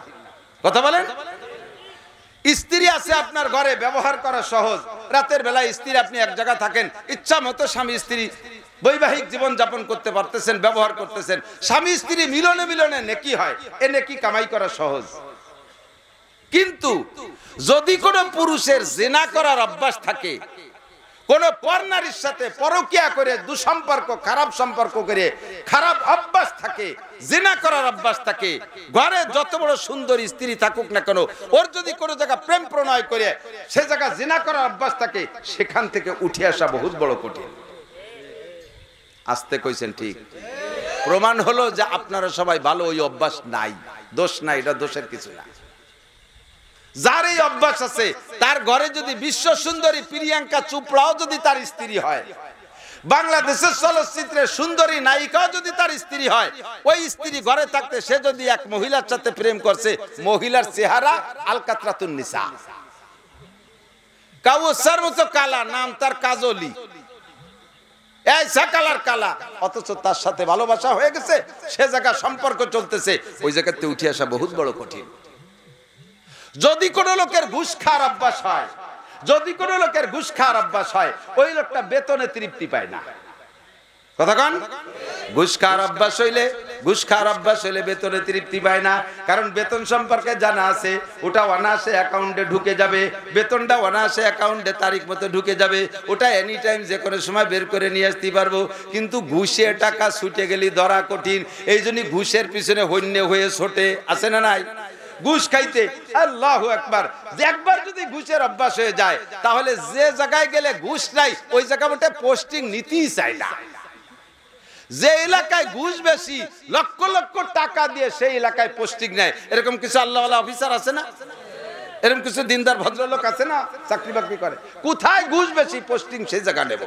কথা বলেন? স্ত্রী আছে আপনার ঘরে, ব্যবহার করা সহজ। রাতের বেলায় স্ত্রী, আপনি এক জায়গা থাকেন, ইচ্ছা মতো স্বামী স্ত্রী বৈবাহিক জীবন যাপন করতে পারতেছেন, ব্যবহার করতেছেন, স্বামী স্ত্রী মিলনে মিলনে নেকি হয়, এ নেকি কামাই করা সহজ। কিন্তু যদি কোনো পুরুষের জিনা করার অভ্যাস থাকে, কোন পরনারীর সাথে পরকিয়া করে, দুঃসম্পর্ক, খারাপ সম্পর্ক করে, খারাপ অভ্যাস থাকে, জিনা করার অভ্যাস থাকে, ঘরে যত বড় সুন্দর স্ত্রী থাকুক না কেন, ওর যদি কোনো জায়গা প্রেম প্রণয় করে সে জায়গা জিনা করার অভ্যাস থাকে, সেখান থেকে উঠে আসা বহুত বড় কঠিন। আসতে কইছেন ঠিক? প্রমাণ হলো যে আপনারা সবাই ভালো, ওই অভ্যাস নাই, দোষ নাই, এটা দোষের কিছু না। যার এই অভ্যাস আছে, তার ঘরে যদি বিশ্ব সুন্দরী প্রিয়াঙ্কা চোপড়াও যদি তার স্ত্রী হয়, বাংলাদেশের চলচ্চিত্রের সুন্দরী নায়িকাও যদি তার স্ত্রী হয়, ওই স্ত্রী ঘরে থাকতে সে যদি এক মহিলার সাথে প্রেম করছে, মহিলার চেহারা আলকাতরাতুন নিসা, কাউসার মতো কালা, নাম তার কাজলি, এই সাকালার কালা, অথচ তার সাথে ভালোবাসা হয়ে গেছে, সে জায়গা সম্পর্ক চলতেছে, ওই জায়গাতে উঠে আসা বহুত বড় কঠিন। যদি কোন লোকের ঘুষ খাওয়ার অভ্যাস হয়, যদি কোন লোকের ঘুষ খাওয়ার অভ্যাস হয়, ওই লোকটা বেতনে তৃপ্তি পায় না। কতক্ষণ? ঘুষ খাওয়ার অভ্যাস হইলে ঘুষ খাওয়ার অভ্যাস হলে বেতনে তৃপ্তি পায় না, কারণ বেতন সম্পর্কে জানা আছে, ওটা অনায়াসে অ্যাকাউন্টে ঢুকে যাবে, বেতনটা অনায়াসে অ্যাকাউন্টে তারিখ মতো ঢুকে যাবে, ওটা এনি টাইম যে কোনো সময় বের করে নিয়ে আসতে পারবো। কিন্তু ঘুষে টাকা ছুটে গেলে ধরা কঠিন, এই জন্য ঘুষের পিছনে হন্যে হয়ে ছোটে, আছে না নাই? ঘুষ খাইতে আল্লাহু আকবার, যে একবার যদি ঘুষের অভ্যাস হয়ে যায় তাহলে যে জায়গায় গেলে ঘুষ নাই ওই জায়গা মধ্যে পোস্টিং নিতেই চায় না। যে এলাকায় ঘুষ বেশি, লক্ষ লক্ষ টাকা দিয়ে সেই এলাকায় পোস্টিং নেয়। এরকম কিছু আল্লাহওয়ালা অফিসার আছে না? এরকম কিছু দিনদার ভদ্রলোক আছে না, চাকরি বাকরি করে? কোথায় ঘুষ বেশি, পোস্টিং সেই জায়গা নেব।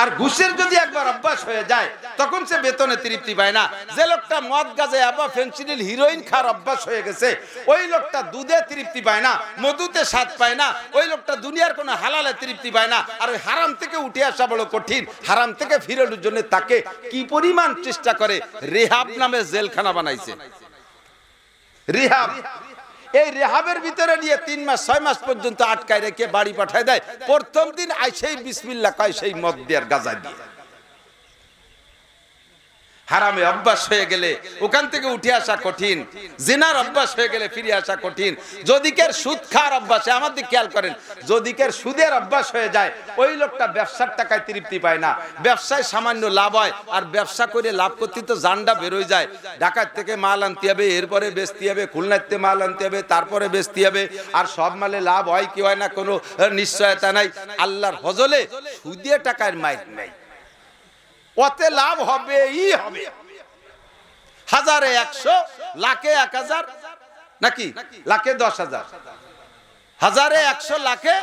আর ঘুষের যদি একবার অভ্যাস হয়ে যায় তখন সে বেতনে তৃপ্তি পায় না। যে লোকটা মদ গাঁজা ইয়াবা ফেনসিডিল হিরোইন খাওয়ার অভ্যাস হয়ে গেছে, ওই লোকটা দুধে তৃপ্তি পায় না, মধুতে স্বাদ পায় না, ওই লোকটা দুনিয়ার কোনো হালালে তৃপ্তি পায় না। আর ওই হারাম থেকে উঠে আসা বড় কঠিন। হারাম থেকে ফিরানোর জন্য তাকে কি পরিমাণ চেষ্টা করে। রেহাব নামে জেলখানা বানাইছে, রেহাব। এই রেহাবের ভিতরে নিয়ে 3 মাস 6 মাস পর্যন্ত আটকায় রেখে বাড়ি পাঠায় দেয়। প্রথম দিন আইসেই বিসমিল্লাহ কয়, সেই মদ দিয়ে আর গাঁজা দিয়ে। হারামে অভ্যাস হয়ে গেলে ওখান থেকে উঠে আসা কঠিন, জিনার অভ্যাস হয়ে গেলে ফিরে আসা কঠিন। যদিকের সুদ খাওয়ার অভ্যাস, আমার দিকে খেয়াল করেন, যদিকের সুদের অভ্যাস হয়ে যায় ওই লোকটা ব্যবসার টাকায় তৃপ্তি পায় না। ব্যবসায় সামান্য লাভ হয়, আর ব্যবসা করে লাভ করতে তো জানডা বেরোয় যায়। ঢাকার থেকে মাল আনতে হবে, এরপরে বেচতে হবে, খুলনাতে মাল আনতে হবে, তারপরে বেচতে হবে। আর সব মালে লাভ হয় কি হয় না কোনো নিশ্চয়তা নাই। আল্লাহর ফজলে সুদে টাকার মাইক নাই, ওতে লাভ হবেই হবে। হাজারে 100, লাখে 1000, নাকি লাখে 10,000, হাজারে 100, লাখে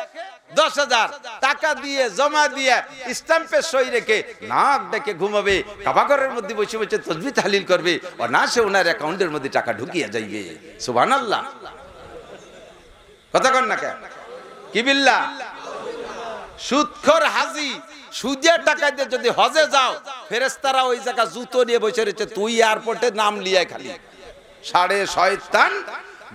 10,000 টাকা দিয়ে জমা দিয়ে স্ট্যাম্পে সই রেখে নাক ডেকে ঘুমাবে, কাবাঘরের মধ্যে বসে বসে তাসবিহ তাহলিল করবে, আর না সে ওনার অ্যাকাউন্টের মধ্যে টাকা ঢুকিয়ে যাইবে। সুবহানাল্লাহ, কথা কন না কেন? কি বিল্লাহ? সুদখোর হাজি সুদের টাকা দিয়ে যদি হজে যাও, ফেরেশতারা ওই জায়গা জুতো নিয়ে বসে রয়েছে, তুই এয়ারপোর্টে নাম লিয়ে খালি সাড়ে শয়তান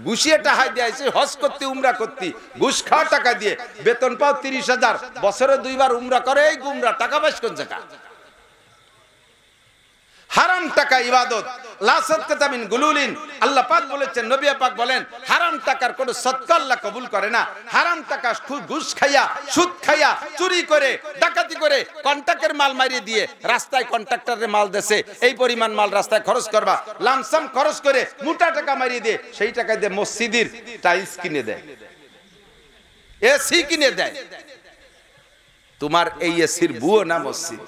ঘুষিয়ে টাকা দিয়েছে হজ করতে, উমরা করতে, ঘুষ খাওয়া টাকা দিয়ে। বেতন পাও 30,000, বছরে 2 বার উমরা করে, এই গুমরা টাকা পাস কোন জায়গা? হারাম টাকা ইবাদত, লা সাদকাতা মিন গুলুলিন। আল্লাহ পাক বলেছেন, নবী পাক বলেন, হারাম টাকার কোনো সদকা আল্লাহ কবুল করে না। হারাম টাকা ঘুষ খাইয়া, সুদ খাইয়া, চুরি করে, ডাকাতি করে, কন্ট্রাক্টের মাল মারিয়ে দিয়ে রাস্তায় কন্ট্রাক্টরের মাল দেছে, এই পরিমাণ মাল রাস্তায় খরচ করবা, লামসাম খরচ করে মোটা টাকা মারিয়ে দিয়ে সেই টাকা দিয়ে মসজিদের টাইলস কিনে দেয়, এসি কিনে দেয়। তোমার এই এসির বুয়ো না মসজিদ,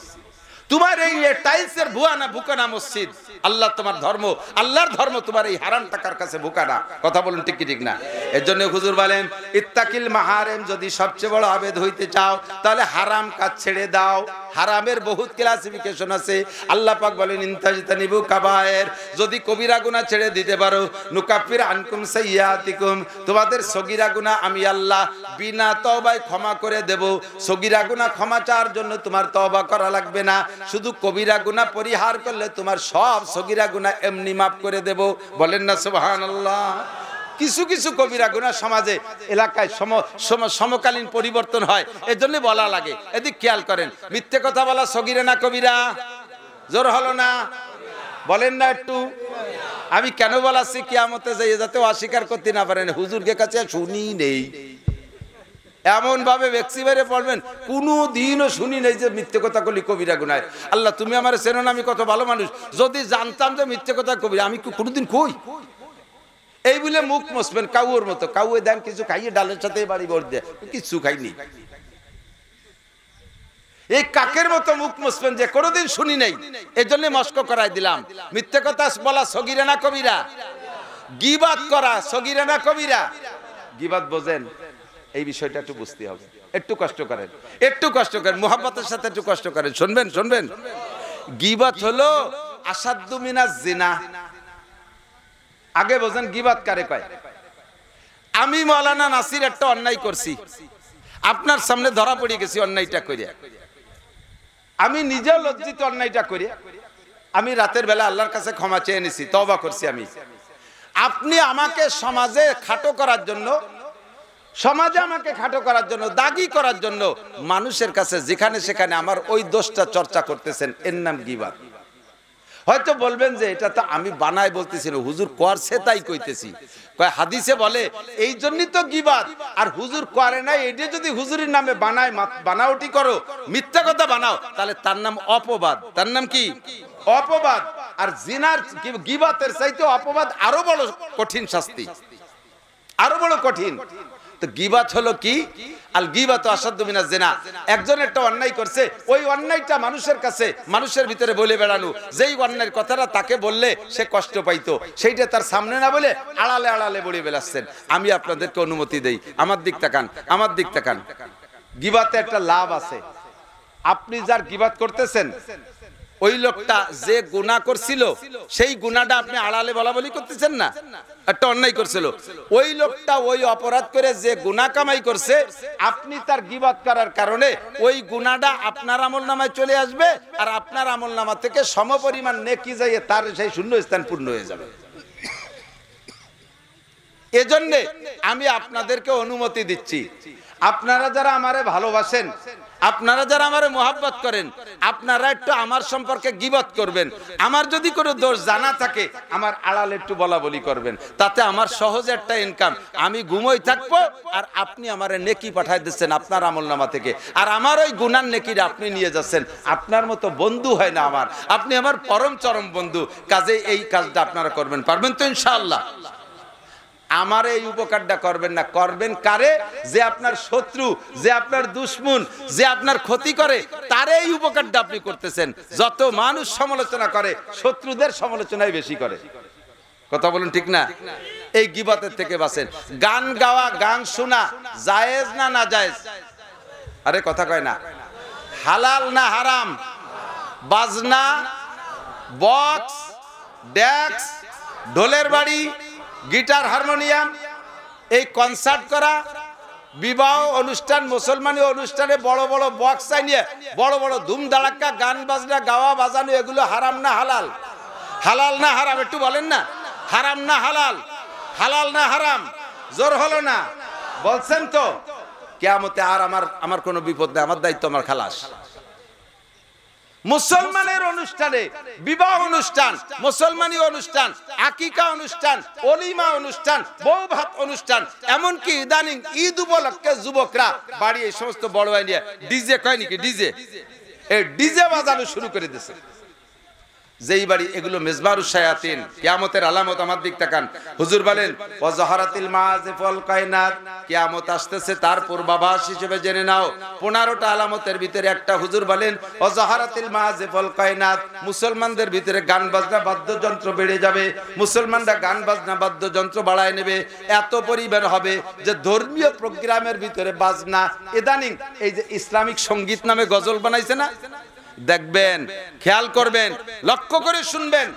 তোমার এই টাইলসের ভুয়া না বুকা না মসজিদ। আল্লাহ তোমার ধর্ম, আল্লাহর ধর্ম তোমার এই হারাম টাকার কাছে বুকা না। কথা বলুন ঠিক কি ঠিক না? এর জন্য হুজুর বলেন, ইত্তাকিল মাহারিম, যদি সবচেয়ে বড় আবেদ হইতে চাও তাহলে হারাম কাজ ছেড়ে দাও। হারামের বহুত ক্লাসিফিকেশন আছে। আল্লাহ পাক বলেন, ইনতাজতানিবু কাবায়ের, যদি কবিরা গুনাহ ছেড়ে দিতে পারো, নুকাফির আনকুম সাইয়্যাতিকুম, তোমাদের সগীরা গুনাহ আমি আল্লাহ বিনা তওবায় ক্ষমা করে দেব। সগীরা গুনাহ ক্ষমা চাওয়ার জন্য তোমার তওবা করা লাগবে না, শুধু কবিরা গুনাহ পরিহার করলে তোমার সব সগীরা গুনাহ এমনি মাফ করে দেব। বলেন না সুবহানাল্লাহ? কিছু কিছু কবিরা গুনাহ সমাজে এলাকায় সমকালীন পরিবর্তন হয়, এজন্য বলা লাগে। এদিক খেয়াল করেন, মিথ্যে কথা বলা সগীরা না কবিরা? জোর হলো না? বলেন না একটু? আমি কেন বলাচ্ছি, কিয়ামতে যাই যাতে অস্বীকার করতে না পারেন, হুজুরকে কাছে শুনি নেই এমন ভাবে ভ্যাকসি বেড়ে পড়বেন, কোনো দিনও শুনি নেই যে মিথ্যে কথা কলি কবিরা গুনায়। আল্লাহ তুমি আমার চেনো না, আমি কত ভালো মানুষ, যদি জানতাম যে মিথ্যে কথা কবিরা, আমি কোনোদিন কই? এই বলে মুখ মসবেন কাউর মতো, কাউয়ে দেন কিছু খাইয়ে ডালের সাথে বাড়ি ভর দেয়, কিছু খাইনি। এই কাকের মতো মুখ মুছবেন যে কোনোদিন শুনি নাই, এজন্য মস্ক করাই দিলাম। মিথ্যে কথা বলা সগীরা না কবিরা? গীবাত করা সগীরা না কবিরা? গীবাত বোঝেন? এই বিষয়টা একটু বুঝতে হবে, একটু কষ্ট করেন, একটু কষ্ট করেন, মুহাব্বতের সাথে একটু কষ্ট করেন, শুনবেন শুনবেন। গীবাত হলো আসাদ্দু মিনাজ জিনা। আগে বোঝেন গীবাত কারে কয়। আমি মাওলানা নাসির একটা অন্যায় করছি, আপনার সামনে ধরা পড়ে গেছি অন্যায়টা করিয়া, আমি নিজেও লজ্জিত অন্যায়টা করিয়া, আমি রাতের বেলা আল্লাহর কাছে ক্ষমা চেয়ে নিছি, তওবা করছি আমি। আপনি আমাকে সমাজে খাটো করার জন্য, সমাজে আমাকে খাটো করার জন্য, দাগি করার জন্য মানুষের কাছে যেখানে সেখানে আমার ওই দোষটা চর্চা করতেছেন, এর নাম গীবাত। হয়তো বলবেন যে এটা তো আমি বানাই বলতেছি না, হুজুর করছে তাই কইতেছি। কয় হাদিসে বলে এই জন্যই তো গীবাত, আর হুজুর করে নাই এটা যদি হুজুরের নামে বানায় বানাওটি করো, মিথ্যা কথা বানাও, তাহলে তার নাম অপবাদ। তার নাম কি? অপবাদ। আর জিনার গীবাতের চাইতে অপবাদ আরো বড় কঠিন শাস্তি, আরো বড় কঠিন। তো গীবাত হলো কি? আল গীবাতু আসাদ্দু মিনাজ জিনা। একজন একটা অন্যায় করছে, ওই অন্যায়টা মানুষের কাছে, মানুষের ভিতরে বলে বেড়ানো, যেই অন্যায়ের কথাটা তাকে বললে সে কষ্ট পাইতো, সেইটা তার সামনে না বলে আড়ালে আড়ালে বলে বেড়াচ্ছেন। আমি আপনাদেরকে অনুমতি দেই, আমার দিক তাকান, আমার দিক তাকান। গীবাতে একটা লাভ আছে। আপনি যার গীবাত করতেছেন, ওই লোকটা যে গুনাহ করছিল সেই গুনাহটা আপনি আড়ালে বলা বলি করতেছেন না, একটা অন্যায় করছিল, ওই লোকটা ওই অপরাধ করে যে গুনাহ কামাই করছে, আপনি তার গীবাত করার কারণে ওই গুনাহটা আপনার আমলনামায় চলে আসবে, আর আপনার আমলনামা থেকে সমপরিমাণ নেকি যাইয়ে তার সেই শূন্য স্থান পূর্ণ হয়ে যাবে। এজন্য আমি আপনাদেরকে অনুমতি দিচ্ছি, আপনারা যারা আমারে ভালোবাসেন, আপনারা যারা আমারে মোহাব্বত করেন, আপনারা একটু আমার সম্পর্কে গীবত করবেন। আমার যদি কোনো দোষ জানা থাকে, আমার আড়ালে একটু বলা বলি করবেন, তাতে আমার সহজ একটা ইনকাম, আমি ঘুমোই থাকবো, আর আপনি আমারে নেকি পাঠাই দিচ্ছেন আপনার আমলনামা থেকে, আর আমার ওই গুনার নেকিটা আপনি নিয়ে যাচ্ছেন। আপনার মতো বন্ধু হয় না আমার, আপনি আমার পরম চরম বন্ধু। কাজে এই কাজটা আপনারা করবেন, পারবেন তো ইনশাআল্লাহ? আমার এই উপকারটা করবেন না, করবেন কারে? যে আপনার শত্রু, যে আপনার দুশমন, যে আপনার ক্ষতি করে, তার এই উপকারটা আপনি করতেছেন। যত মানুষ সমালোচনা করে, শত্রুদের সমালোচনাই বেশি করে। কথা বলুন ঠিক না? এই গীবতের থেকে বাঁচেন। গান গাওয়া, গান শোনা জায়েজ না না জায়েজ? আরে কথা কয় না। হালাল না হারাম? বাজনা, বক্স, ডেক্স, ঢোলের বাড়ি, গিটার, হারমোনিয়াম, এই কনসার্ট করা, বিবাহ অনুষ্ঠান, মুসলমানি অনুষ্ঠানে বড় বড় বক্স নিয়ে বড় বড় ধুমধাড়াক্কা গান বাজনা গাওয়া বাজানো, এগুলো হারাম না হালাল? হালাল না হারাম? একটু বলেন না। হারাম না হালাল? হালাল না হারাম? জোর হলো না? বলছেন তো? কিয়ামতে আর আমার কোনো বিপদ নেই, আমার দায়িত্ব আমার খালাস। মুসলমানের অনুষ্ঠানে, বিবাহ অনুষ্ঠান, মুসলমানি অনুষ্ঠান, আকিকা অনুষ্ঠান, ওলিমা অনুষ্ঠান, বউ ভাত অনুষ্ঠান, এমনকি ইদানিং ঈদ উপলক্ষে যুবকরা বাড়ি এই সমস্ত বড় আইনিয়া ডিজে, কয় নাকি ডিজে, এই ডিজে বাজানো শুরু করে দিয়েছে। যেই বাড়ি এগুলো মেজবারুশ শায়াতিন, কিয়ামতের আলামত। আমার দিক তাকান। হুজুর বলেন ওয়াজাহারাতিল মাযিফুল কায়নাত, কিয়ামত আসতেছে তার পূর্বাভাস হিসেবে জেনে নাও। 15টা আলামতের ভিতরে একটা হুজুর বলেন ওয়াজাহারাতিল মাযিফুল কায়নাত, মুসলমানদের ভিতরে গান বাজনা বাদ্যযন্ত্র বেড়ে যাবে। মুসলমানরা গান বাজনা বাদ্যযন্ত্র বাড়ায় নেবে, এত পরিমাণ হবে যে ধর্মীয় প্রোগ্রামের ভিতরে বাজনা, ইদানিং এই যে ইসলামিক সঙ্গীত নামে গজল বানাইছে না, দেখবেন, খেয়াল করবেন, লক্ষ্য করে শুনবেন,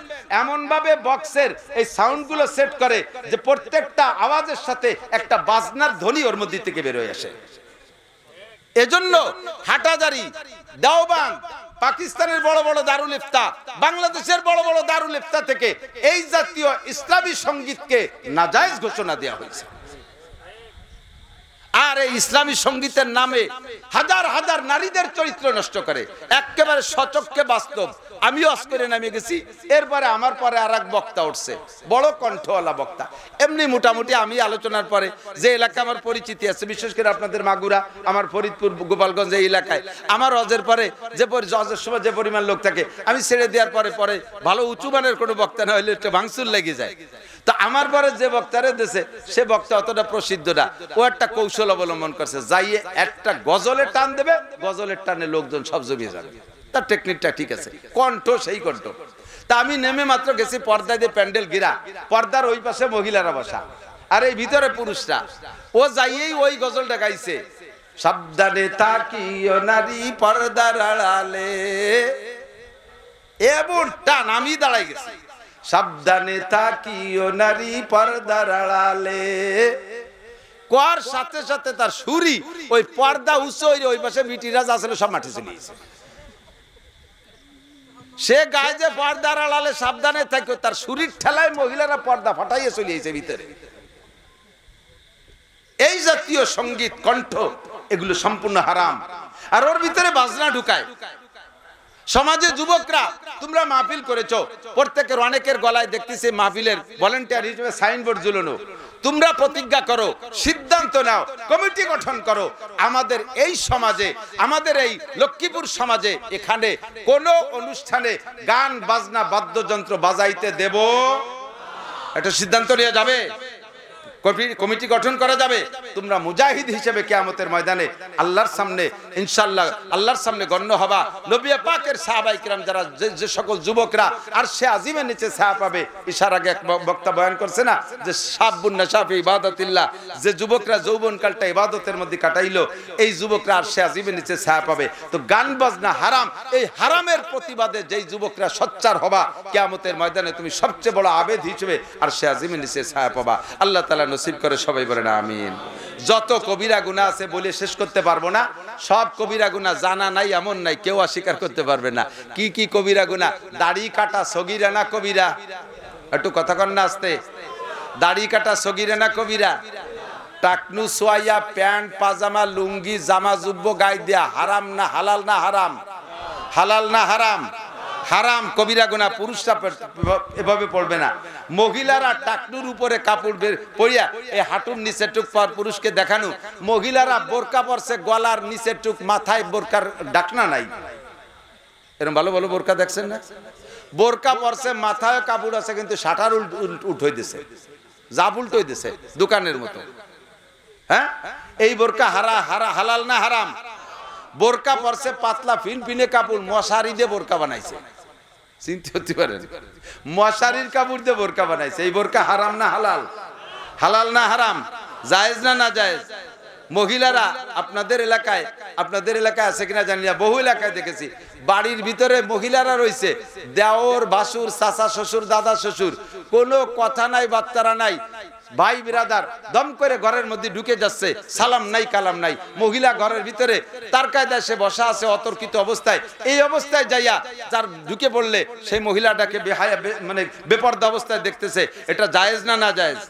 এমন ভাবে বক্সের এই সাউন্ড গুলো সেট করে যে প্রত্যেকটা আওয়াজের সাথে একটা বাজনার ধ্বনি ওর মধ্যে থেকে বের হয়ে আসে। এজন্য হাটাজারি, দেওবন্দ, পাকিস্তানের বড় বড় দারুল ইফতা, বাংলাদেশের বড় বড় দারুল ইফতা থেকে এই জাতীয় ইসলামী সঙ্গীতকে নাজায়েজ ঘোষণা দেওয়া হয়েছে। আর এই ইসলামী সঙ্গীতের নামে হাজার হাজার নারীদের চরিত্র নষ্ট করে, একেবারে সচক্ষে বাস্তব। আমিও আজকে নামে গেছি, এরপরে আমার পরে আর এক বক্তা উঠছে, বড় কণ্ঠওয়ালা বক্তা। এমনি মোটামুটি আমি আলোচনার পরে যে এলাকা আমার পরিচিতি আছে, বিশেষ করে আপনাদের মাগুরা, আমার ফরিদপুর, গোপালগঞ্জ এই এলাকায় আমার হজের পরে যে হজের সময় যে পরিমাণ লোক থাকে, আমি ছেড়ে দেওয়ার পরে পরে ভালো উঁচু মানের কোনো বক্তা না হলে একটা ভাঙচুর লেগে যায়। তো আমার পরে যে বক্তারে দিয়েছে সে বক্তা অতটা প্রসিদ্ধ না, ও একটা কৌশল অবলম্বন করছে, যাইয়ে একটা গজলের টান দেবে, গজলের টানে লোকজন সব জমিয়ে যাবে। তার টেকনিকটা ঠিক আছে, কণ্ঠ সেই কণ্ঠ। তা আমি নেমে মাত্র গেছি, পর্দা দিয়ে প্যান্ডেল ঘিরা, পর্দার ওই পাশে মহিলারা বসা আর এই ভিতরে পুরুষরা। ও যাইয়েই ওই গজলটা গাইছে, সাবধানে তাকিও নারী পর্দার আড়ালে, এমন টান আমি দাঁড়াই গেছি, সাবধানে তাকিও নারী পর্দার আড়ালে। কোয়ার সাথে সাথে তার সুরি ওই পর্দা উঁচু ওই পাশে মিটিরাজ আসলে সব মাঠে চলে গেছে। সে গায়ে যে পর্দার আড়ালে সাবধানে থাকে, তার সুরির ঠেলায় মহিলারা পর্দা ফাটাইয়ে চলে গেছে ভিতরে। এই জাতীয় সঙ্গীত, কণ্ঠ, এগুলো সম্পূর্ণ হারাম। আর ওর ভিতরে বাজনা ঢুকায়, সমাজে যুবকরা তোমরা মাহফিল করেছো, প্রত্যেকের অনেকের গলায় দেখতেছি মাহফিলের ভলেন্টিয়ার হিসেবে সাইনবোর্ড ঝুলানো। তোমরা প্রতিজ্ঞা করো, সিদ্ধান্ত নাও, কমিটি গঠন করো, আমাদের এই সমাজে, আমাদের এই লক্ষ্মীপুর সমাজে এখানে কোনো অনুষ্ঠানে গান বাজনা বাদ্যযন্ত্র বাজাইতে দেব, একটা সিদ্ধান্ত নেওয়া যাবে, কমিটি গঠন করা যাবে। তোমরা মুজাহিদ হিসেবে কিয়ামতের ময়দানে আল্লাহর সামনে ইনশাআল্লাহ আল্লাহর সামনে গণ্য হবা। নবী পাকের সাহাবায়ে কিরাম যারা যে সকল যুবকরা আরশে আজিমের নিচে ছায়া পাবে, ঈশার আগে এক বক্তা বয়ান করছে না যে শাবুন নাশা ফি ইবাদাতিল্লাহ, যে যুবকরা যৌবনকালটা ইবাদতের মধ্যে কাটাইলো এই যুবকরা আরশে আজিমের নিচে ছায়া পাবে। তো গান বাজনা হারাম, এই হারামের প্রতিবাদে যেই যুবকরা সোচ্চার হবা কিয়ামতের ময়দানে তুমি সবচেয়ে বড় আবেদ হিসেবে আরশে আজিমের নিচে ছায়া পাবা। আল্লাহ তাআলা নসিব করে সবাই বলেন আমিন। যত কবিরা গুনাহ আছে বলে শেষ করতে পারবো না, সব কবিরা গুনাহ জানা নাই এমন নাই, কেউ অস্বীকার করতে পারবে না। কি কি কবিরা গুনাহ? দাড়ি কাটা সগীরা না কবিরা? একটু কথা কন না আস্তে। দাড়ি কাটা সগীরা না কবিরা? টাকনু সোয়াইয়া প্যান্ট পাজামা লুঙ্গি জামা জুব্ব গায়ে দেয়া হারাম না হালাল? না হারাম? হালাল না হারাম? হারাম, কবিরা গুনাহ। পুরুষরা এভাবে পড়বে না। মহিলারা টাকনুর উপরে কাপড় পরিয়া এই হাঁটুর নিচের টুক পর পুরুষকে দেখানো। মহিলারা বোরকা পরছে, গলার নিচের টুক, মাথায় বোরকার ডাকনা নাই। এরকম ভালো ভালো বোরকা দেখছেন না? বোরকা পরছে, মাথায় কাপড় আছে, কিন্তু শাটার উঠই দিছে, জাব উল্টোই দিছে দোকানের মতো। হ্যাঁ, এই বোরকা হালাল না হারাম? বোরকা পরছে, পাতলা ফিনফিনে কাপড়, মশারি দিয়ে বোরকা বানাইছে। চিন্তা করতে পারেন, মশারির কাপড় দিয়ে বোরকা বানাইছে। এই বোরকা হারাম না হালাল? হালাল না হারাম? জায়েজ না না জায়েজ? মহিলারা আপনাদের এলাকায় আছে কিনা জানি না, বহু এলাকায় দেখেছি বাড়ির ভিতরে মহিলারা রয়েছে, দেওর ভাসুর চাচা শ্বশুর দাদা শ্বশুর, কোনো কথা নাই বার্তারা নাই, ভাই বিরাদার দম করে ঘরের মধ্যে ঢুকে যাচ্ছে, সালাম নাই কালাম নাই। মহিলা ঘরের ভিতরে তার কায়দায় সে বসা আছে অতর্কিত অবস্থায়। এই অবস্থায় যাইয়া যার ঢুকে পড়লে সেই মহিলাটাকে বেহায়া মানে বেপরদা অবস্থায় দেখতেছে, এটা জায়েজ না না জায়েজ?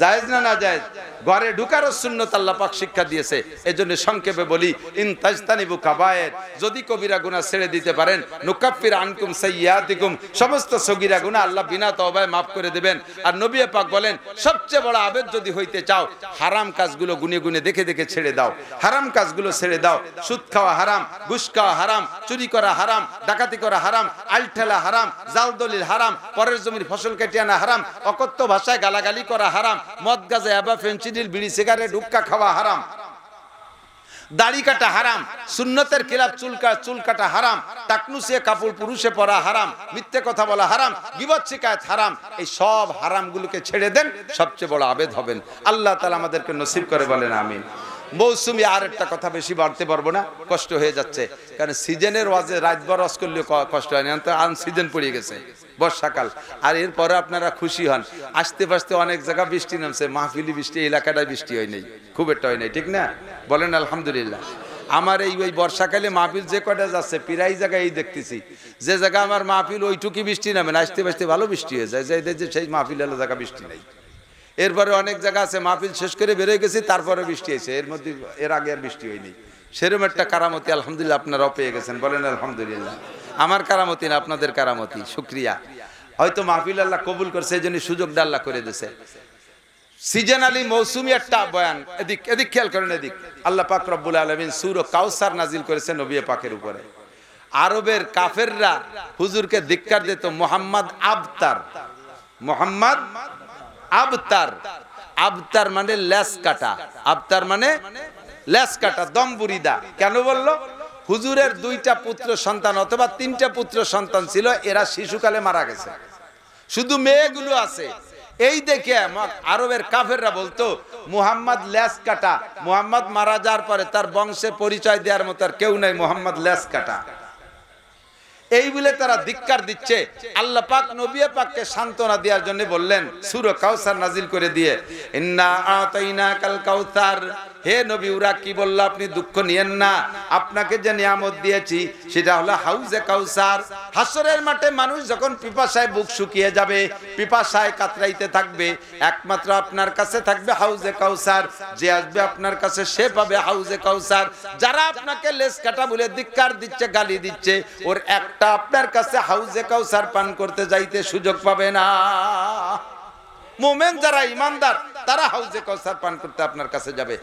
জায়েজ না না জায়েজ? ঘরে ঢুকারও সুন্নাত আল্লাহ পাক শিক্ষা দিয়েছে। এজন্য সংক্ষেপে বলি, ইন তাজতানিবু কাবায়ের, যদি কবিরা গুনাহ ছেড়ে দিতে পারেন, নুকাফির আনকুম সাইয়্যাতিকুম, সমস্ত সগীরা গুনাহ আল্লাহ বিনা তওবায় maaf করে দিবেন। আর নবী পাক বলেন, সবচেয়ে বড় আবেদ যদি হইতে চাও, হারাম কাজগুলো গুনে গুনে দেখে দেখে ছেড়ে দাও। হারাম কাজগুলো ছেড়ে দাও। সুদ খাওয়া হারাম, ঘুষ খাওয়া হারাম, চুরি করা হারাম, ডাকাতি করা হারাম, আলঠেলা হারাম, জাল দলিল হারাম, পরের জমির ফসল কেটে আনা হারাম, অকথ্য ভাষায় গালাগালি করা হারাম, মদ গাঁজা ইয়াবা ফেনসিডিল বিড়ি সিগারেট হুক্কা খাওয়া হারাম, দাড়ি কাটা হারাম, সুন্নতের খিলাফ চুল কাটা হারাম, টাকনুসিয়া কাপড় পুরুষে পরা হারাম, মিথ্যে কথা বলা হারাম, গীবত শিকায়ত হারাম। এই সব হারামগুলোকে ছেড়ে দেন, সবচেয়ে বড় আবেদ হবেন। আল্লাহ তাআলা আমাদেরকে নসিব করে বলেন আমিন। মৌসুমি আর একটা কথা বেশি বাড়তে পারবো না, কষ্ট হয়ে যাচ্ছে, কারণ সিজনের ওয়াজে রাতভর ওয়াজ করলে কষ্ট হয় না, তো আন সিজন পড়ে গেছে বর্ষাকাল। আর এরপরে আপনারা খুশি হন, আসতে পাশতে অনেক জায়গা বৃষ্টি নামছে, মাহফিলি বৃষ্টি এলাকাটায় বৃষ্টি হয় নাই, খুব একটা হয় নাই, ঠিক না? বলেন আলহামদুলিল্লাহ। আমার ওই বর্ষাকালে মাহফিল যে কটা যাচ্ছে প্রায় জায়গায় এই দেখতেছি, যে জায়গা আমার মাহফিল ওইটুকি বৃষ্টি নামে না, আসতে পাশতে ভালো বৃষ্টি হয়ে যায়, যে সেই মাহফিল এলাকা জায়গা বৃষ্টি নেই। এরপরে অনেক জায়গা আছে মাহফিল শেষ করে বেরোয় গেছি, তারপরে বৃষ্টি হয়েছে, এর আগে আর বৃষ্টি হয়নি। সেরকম একটা কারামতি আলহামদুলিল্লাহ আপনারাও পেয়ে গেছেন, বলেন আলহামদুলিল্লাহ। আমার কারামতি না, আপনাদের কারামতি, শুকরিয়া। হয়তো মাহফিল আল্লাহ কবুল করছে, এই জন্য সুযোগটা আল্লাহ করে দিয়েছে। সিজনালি মৌসুমি একটা বয়ান, এদিক খেয়াল করেন, এদিক আল্লাহ পাক রব্বুল আলামিন সূরা কাউসার নাজিল করেছেন নবী পাকের উপরে। আরবের কাফেররা হুজুরকে ধিক্কার দিত, মোহাম্মদ আবতার, মোহাম্মদ আবতার। আবতার মানে লেস কাটা, আবতার মানে লেস কাটা, দমবুরিদা। কেন বললো? হুজুরের 2টা পুত্র সন্তান অথবা 3টা পুত্র সন্তান ছিল, এরা শিশুকালে মারা গেছে, শুধু মেয়েগুলো আছে। এই দেখে আরবের কাফেররা বলতো মুহাম্মদ লেস কাটা, মুহাম্মদ মারা যাওয়ার পরে তার বংশে পরিচয় দেওয়ার মতো আর কেউ নাই, মুহাম্মদ লেস কাটা। এই বলে তারা ধিক্কার দিচ্ছে। আল্লাহ পাক নবী পাককে সান্ত্বনা দেওয়ার জন্য বললেন, সূরা কাউসার নাজিল করে দিয়ে, ইন্না আতাইনাকাল কাউসার, হে নবী ওরা কি বললো আপনি দুঃখ নিয়েন না, আপনাকে যে নিয়ামত দিয়েছি সেটা হলো হাউজে কাউসার। হাসরের মাঠে মানুষ যখন পিপাসায় বুক শুকিয়ে যাবে, পিপাসায় কাতরাইতে থাকবে, একমাত্র আপনার কাছে থাকবে হাউজে কাউসার। যে আসবে আপনার কাছে সে পাবে হাউজে কাউসার। যারা আপনাকে লেস কাটা বলে ধিক্কার দিচ্ছে, গালি দিচ্ছে, ওর একটা আপনার কাছে হাউজে কাউসার পান করতে যাইতে সুযোগ পাবে না। মুমিন যারা ইমানদার তারা হাউজে কাউসার পান করতে আপনার কাছে যাবে।